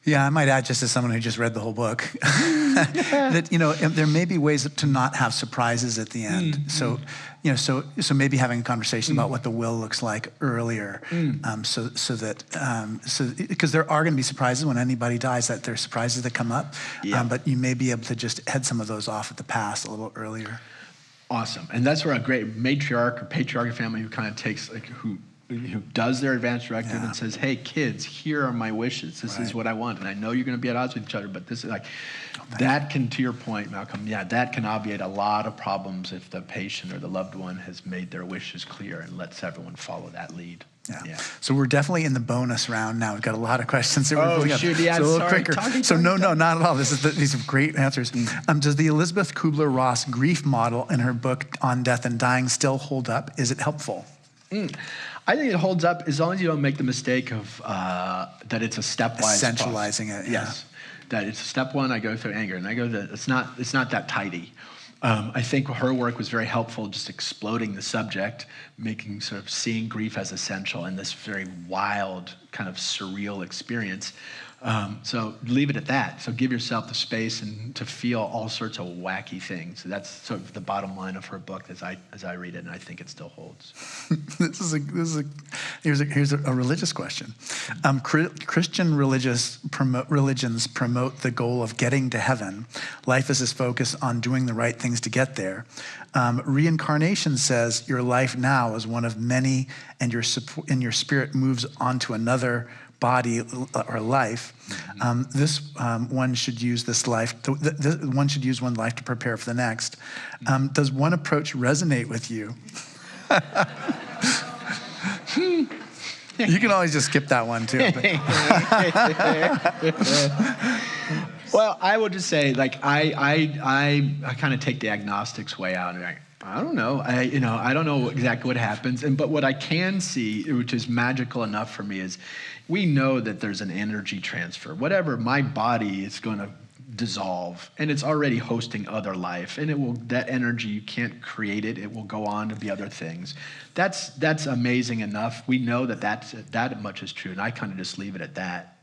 Yeah, I might add, just as someone who just read the whole book, that there may be ways to not have surprises at the end. So maybe having a conversation about what the will looks like earlier, so because there are going to be surprises when anybody dies. That there are surprises that come up, but you may be able to just head some of those off at the pass a little earlier. Awesome, and that's where a great matriarch or patriarch family who kind of takes who who does their advance directive and says, hey, kids, here are my wishes. This is what I want. And I know you're going to be at odds with each other, but this is like, that can, to your point, Malcolm, that can obviate a lot of problems if the patient or the loved one has made their wishes clear and lets everyone follow that lead. Yeah. So we're definitely in the bonus round now. We've got a lot of questions. So we're a little quicker. No, not at all. These are great answers. Does the Elizabeth Kubler-Ross grief model in her book On Death and Dying still hold up? Is it helpful? I think it holds up as long as you don't make the mistake of that it's a stepwise essentializing process. it. Yes, that it's step one. I go through anger, and I go that it's not that tidy. I think her work was very helpful, just exploding the subject, making sort of seeing grief as essential in this very wild, kind of surreal experience. So leave it at that. So give yourself the space and to feel all sorts of wacky things. So that's sort of the bottom line of her book as I read it, and I think it still holds. Here's a religious question. Christian religions promote the goal of getting to heaven. Life is this focus on doing the right things to get there. Reincarnation says your life now is one of many, and your spirit moves on to another body or life. One should use this life. One should use one life to prepare for the next. Does one approach resonate with you? You can always just skip that one too. Well, I would just say, like, I kind of take the agnostics way out, and I don't know. I don't know exactly what happens. But what I can see, which is magical enough for me, is we know that there's an energy transfer. Whatever, my body is going to dissolve, and it's already hosting other life, and that energy, you can't create it. It will go on to be other things. That's amazing enough. We know that much is true, and I kind of just leave it at that.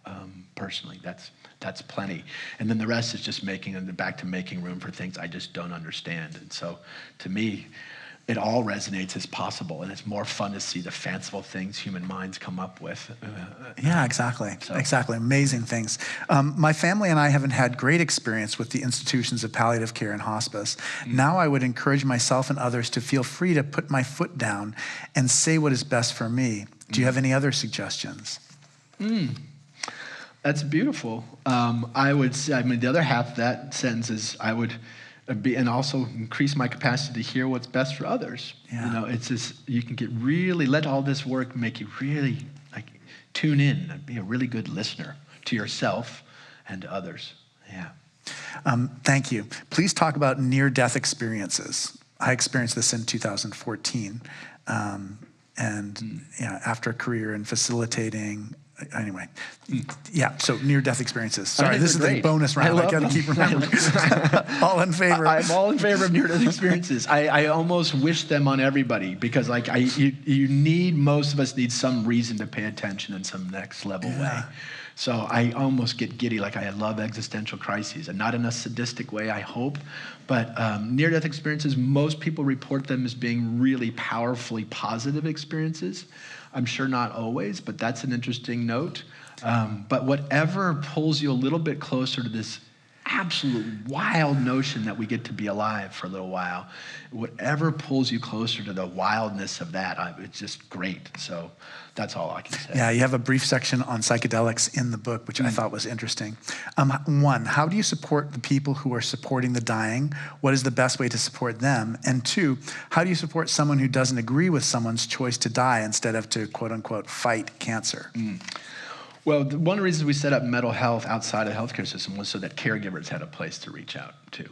Personally, that's plenty. And then the rest is just making room for things I just don't understand. And so, to me, it all resonates as possible, and it's more fun to see the fanciful things human minds come up with. Yeah, exactly. Exactly. Amazing things. My family and I haven't had great experience with the institutions of palliative care and hospice. Now I would encourage myself and others to feel free to put my foot down and say what is best for me. Do you have any other suggestions? That's beautiful. I would say, the other half of that sentence is I would and also increase my capacity to hear what's best for others. Yeah. It's just, you can get really, let all this work make you really tune in and be a really good listener to yourself and to others. Yeah. Thank you. Please talk about near-death experiences. I experienced this in 2014. After a career in facilitating. Anyway, so near-death experiences. Sorry, this is the bonus round. I got to keep remembering. All in favor. I'm all in favor of near-death experiences. I almost wish them on everybody because, most of us need some reason to pay attention in some next level way. So I almost get giddy. I love existential crises, and not in a sadistic way, I hope. But near-death experiences, most people report them as being really powerfully positive experiences. I'm sure not always, but that's an interesting note. But whatever pulls you a little bit closer to this absolute wild notion that we get to be alive for a little while, whatever pulls you closer to the wildness of that, it's just great. So that's all I can say. Yeah, you have a brief section on psychedelics in the book, which I thought was interesting. One, how do you support the people who are supporting the dying? What is the best way to support them? And two, how do you support someone who doesn't agree with someone's choice to die instead of to, quote unquote, fight cancer? Well, one of the reasons we set up mental health outside of the healthcare system was so that caregivers had a place to reach out to.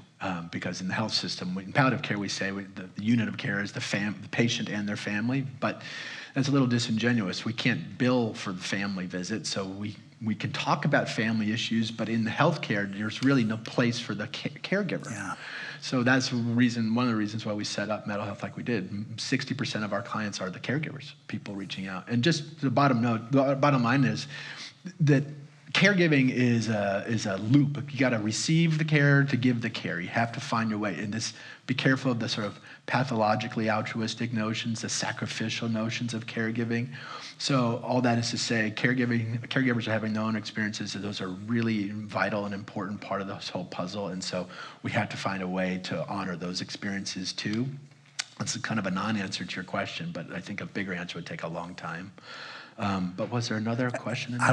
Because in the health system, in palliative care, we say the unit of care is the patient and their family, but that's a little disingenuous. We can't bill for the family visit, so we can talk about family issues, but in the healthcare, there's really no place for the caregiver. Yeah. So that's one of the reasons why we set up mental health like we did. 60% of our clients are the caregivers, people reaching out. And just the bottom line is that caregiving is a loop. You got to receive the care to give the care. You have to find your way. And be careful of the sort of pathologically altruistic notions, the sacrificial notions of caregiving. So all that is to say, caregivers are having their own experiences, and those are really vital and important part of this whole puzzle. And so we have to find a way to honor those experiences too. It's kind of a non-answer to your question, but I think a bigger answer would take a long time. But was there another question in there?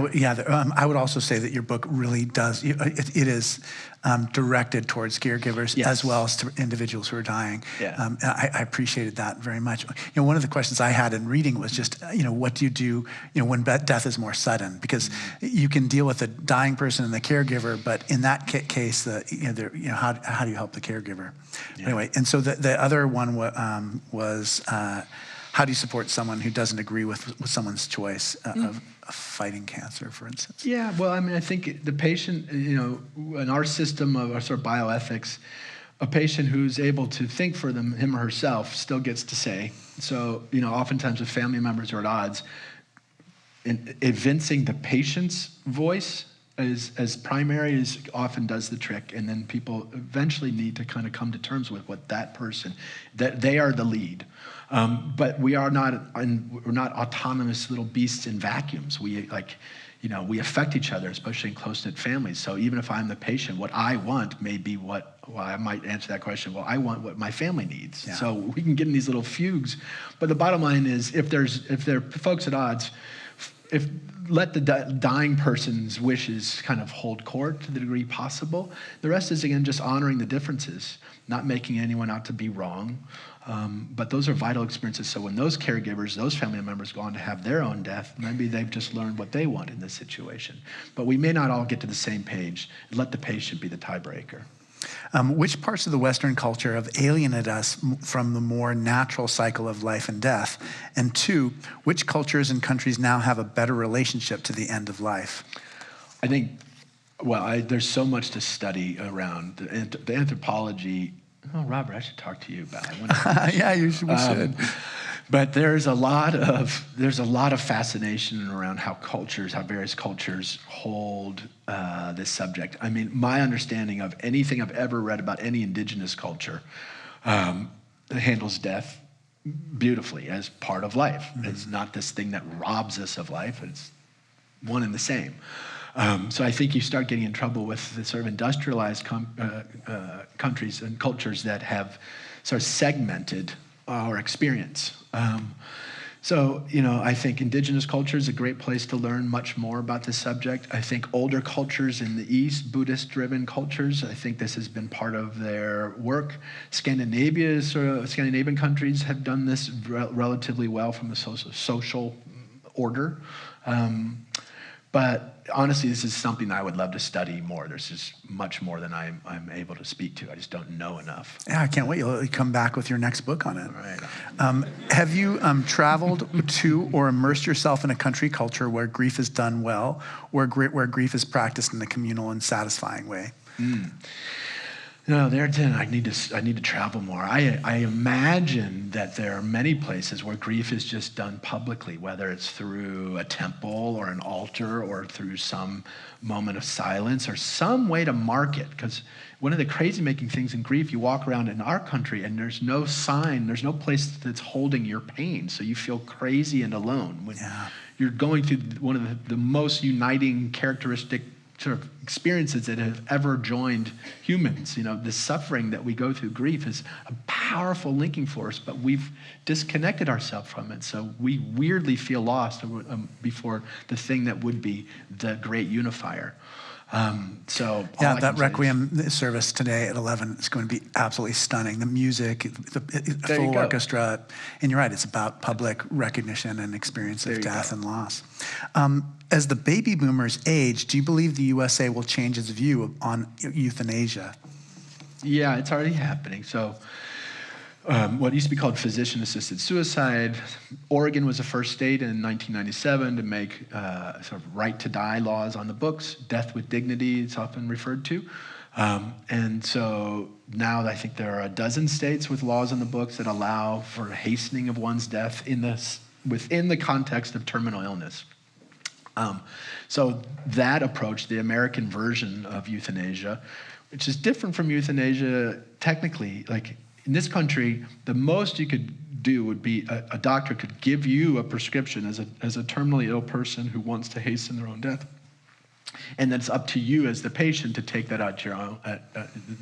I would also say that your book really does, it is directed towards caregivers Yes. as well as to individuals who are dying. Yeah. I appreciated that very much. One of the questions I had in reading was just, what do you do, when death is more sudden? Because you can deal with the dying person and the caregiver, but in that case, how do you help the caregiver? Yeah. Anyway, and so the other one was, how do you support someone who doesn't agree with someone's choice of fighting cancer, for instance? Yeah, well, I mean, I think the patient, in our system of our sort of bioethics, a patient who's able to think for him or herself still gets to say. So, oftentimes with family members who are at odds, evincing the patient's voice as primary often does the trick, and then people eventually need to kind of come to terms with what that person, that they are the lead. But we're not autonomous little beasts in vacuums. We affect each other, especially in close-knit families. So even if I'm the patient, what I want may be I might answer that question. Well, I want what my family needs. Yeah. So we can get in these little fugues. But the bottom line is, if there are folks at odds, let the dying person's wishes kind of hold court to the degree possible. The rest is, again, just honoring the differences, not making anyone out to be wrong. But those are vital experiences. So when those caregivers, those family members go on to have their own death, maybe they've just learned what they want in this situation. But we may not all get to the same page. Let the patient be the tiebreaker. Which parts of the Western culture have alienated us from the more natural cycle of life and death? And two, which cultures and countries now have a better relationship to the end of life? I think, there's so much to study around the anthropology. Oh, Robert, I should talk to you about it. Yeah, we should. But there's a lot of fascination around how various cultures hold this subject. I mean, my understanding of anything I've ever read about any indigenous culture handles death beautifully as part of life. Mm-hmm. It's not this thing that robs us of life. It's one and the same. So I think you start getting in trouble with the sort of industrialized countries and cultures that have sort of segmented our experience. I think indigenous culture is a great place to learn much more about this subject. I think older cultures in the East, Buddhist-driven cultures, I think this has been part of their work. Scandinavian countries have done this relatively well from the social order. But honestly, this is something I would love to study more. There's just much more than I'm able to speak to. I just don't know enough. Yeah, I can't wait. You'll come back with your next book on it. All right. Have you traveled to or immersed yourself in a country culture where grief is done well, where grief is practiced in a communal and satisfying way? No, I need to travel more. I imagine that there are many places where grief is just done publicly, whether it's through a temple or an altar or through some moment of silence or some way to mark it. Because one of the crazy-making things in grief, you walk around in our country and there's no sign, there's no place that's holding your pain, so you feel crazy and alone. When you're going through one of the most uniting characteristic sort of experiences that have ever joined humans. The suffering that we go through, grief, is a powerful linking force, but we've disconnected ourselves from it. So we weirdly feel lost before the thing that would be the great unifier. That Requiem service today at 11 is going to be absolutely stunning. The music, the full orchestra, and you're right, it's about public recognition and experience of death and loss. As the baby boomers age, do you believe the USA will change its view on euthanasia? Yeah, it's already happening. So what used to be called physician-assisted suicide. Oregon was the first state in 1997 to make sort of right-to-die laws on the books. Death with dignity, it's often referred to. And so now I think there are a dozen states with laws on the books that allow for hastening of one's death within the context of terminal illness. So that approach, the American version of euthanasia, which is different from euthanasia technically, like in this country, the most you could do would be a doctor could give you a prescription as a terminally ill person who wants to hasten their own death. And then it's up to you as the patient to take that out your own.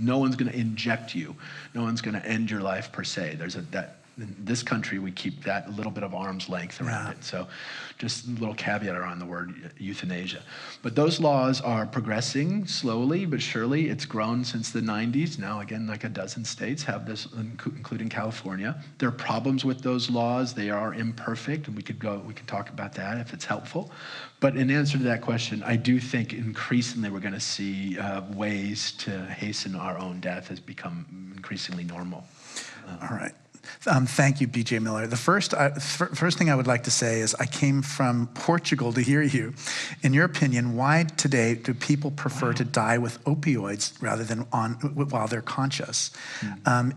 No one's going to inject you. No one's going to end your life per se. There's that In this country, we keep that a little bit of arm's length around it. So just a little caveat around the word euthanasia. But those laws are progressing slowly but surely. It's grown since the 90s. Now, again, like a dozen states have this, including California. There are problems with those laws. They are imperfect, and we could talk about that if it's helpful. But in answer to that question, I do think increasingly we're going to see ways to hasten our own death has become increasingly normal. All right. Thank you, B.J. Miller. The first thing I would like to say is I came from Portugal to hear you. In your opinion, why today do people prefer to die with opioids rather than while they're conscious?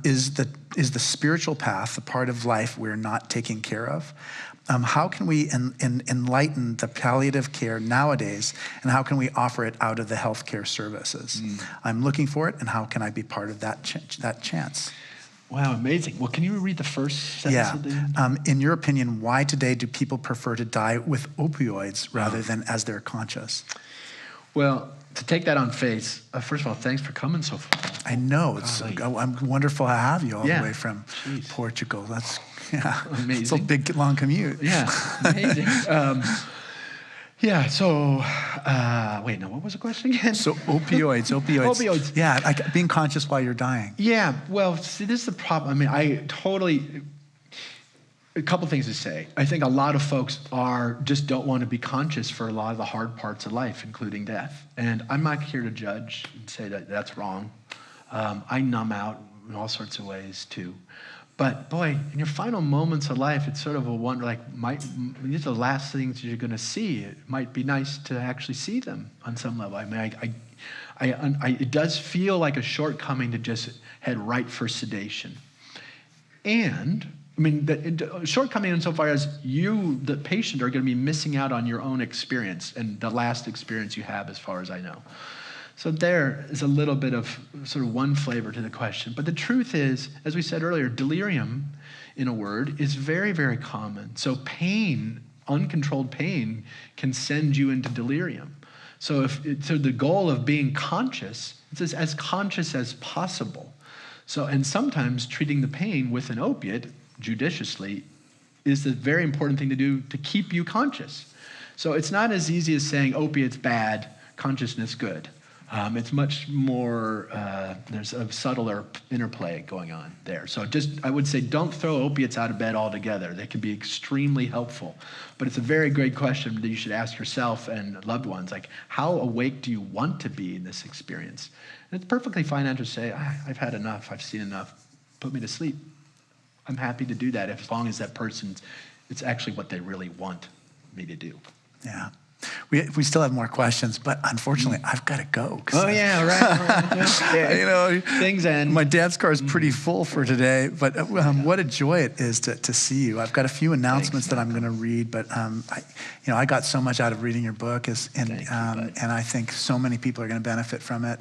Is the spiritual path the part of life we're not taking care of? How can we enlighten the palliative care nowadays, and how can we offer it out of the healthcare services? I'm looking for it, and how can I be part of that chance? Wow, amazing. Well, can you read the first sentence of the... In your opinion, why today do people prefer to die with opioids rather than as they're conscious? Well, to take that on face, first of all, thanks for coming so far. I know. I'm wonderful to have you all the way from Portugal. That's amazing. It's a big, long commute. Yeah, amazing. So, wait, no, what was the question again? So opioids. Opioids. Yeah, being conscious while you're dying. Yeah, well, see, this is the problem. I mean, a couple things to say. I think a lot of folks just don't want to be conscious for a lot of the hard parts of life, including death. And I'm not here to judge and say that that's wrong. I numb out in all sorts of ways too. But boy, in your final moments of life, it's sort of a wonder, like, these are the last things you're going to see. It might be nice to actually see them on some level. I mean, it does feel like a shortcoming to just head right for sedation. And, I mean, the shortcoming insofar as you, the patient, are going to be missing out on your own experience and the last experience you have, as far as I know. So there is a little bit of sort of one flavor to the question. But the truth is, as we said earlier, delirium, in a word, is very, very common. So pain, uncontrolled pain, can send you into delirium. So the goal of being conscious is as conscious as possible. So, and sometimes treating the pain with an opiate, judiciously, is the very important thing to do to keep you conscious. So it's not as easy as saying opiates bad, consciousness good. It's much more, there's a subtler interplay going on there. So I would say don't throw opiates out of bed altogether. They can be extremely helpful. But it's a very great question that you should ask yourself and loved ones, like, how awake do you want to be in this experience? And it's perfectly fine to say, I've had enough, I've seen enough, put me to sleep. I'm happy to do that as long as that person, it's actually what they really want me to do. Yeah. We still have more questions, but unfortunately, I've got to go. Oh, yeah, right. You know, things end. My dad's car is pretty full for today, but what a joy it is to see you. I've got a few announcements that I'm going to read, but I got so much out of reading your book, and I think so many people are going to benefit from it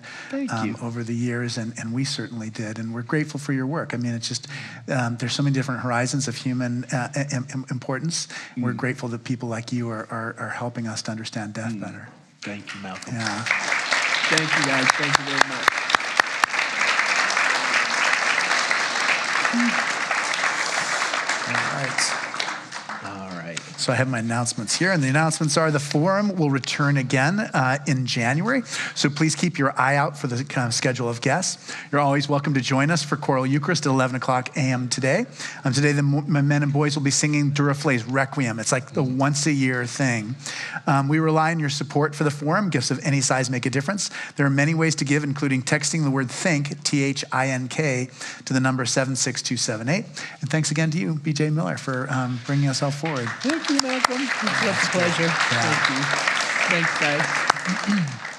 over the years, and we certainly did, and we're grateful for your work. I mean, it's just there's so many different horizons of human importance. We're grateful that people like you are helping us to understand death better. Thank you, Malcolm. Yeah. Thank you, guys. Thank you very much. All right. All right. So I have my announcements here, and the announcements are the forum will return again in January. So please keep your eye out for the schedule of guests. You're always welcome to join us for Choral Eucharist at 11 o'clock a.m. today. Today, the men and boys will be singing Duraflay's Requiem. It's like the once-a-year thing. We rely on your support for the forum. Gifts of any size make a difference. There are many ways to give, including texting the word THINK, T-H-I-N-K, to the number 76278. And thanks again to you, B.J. Miller, for bringing us all forward. Thank you, Malcolm. It's a pleasure. Yeah. Thank you. Thanks, guys.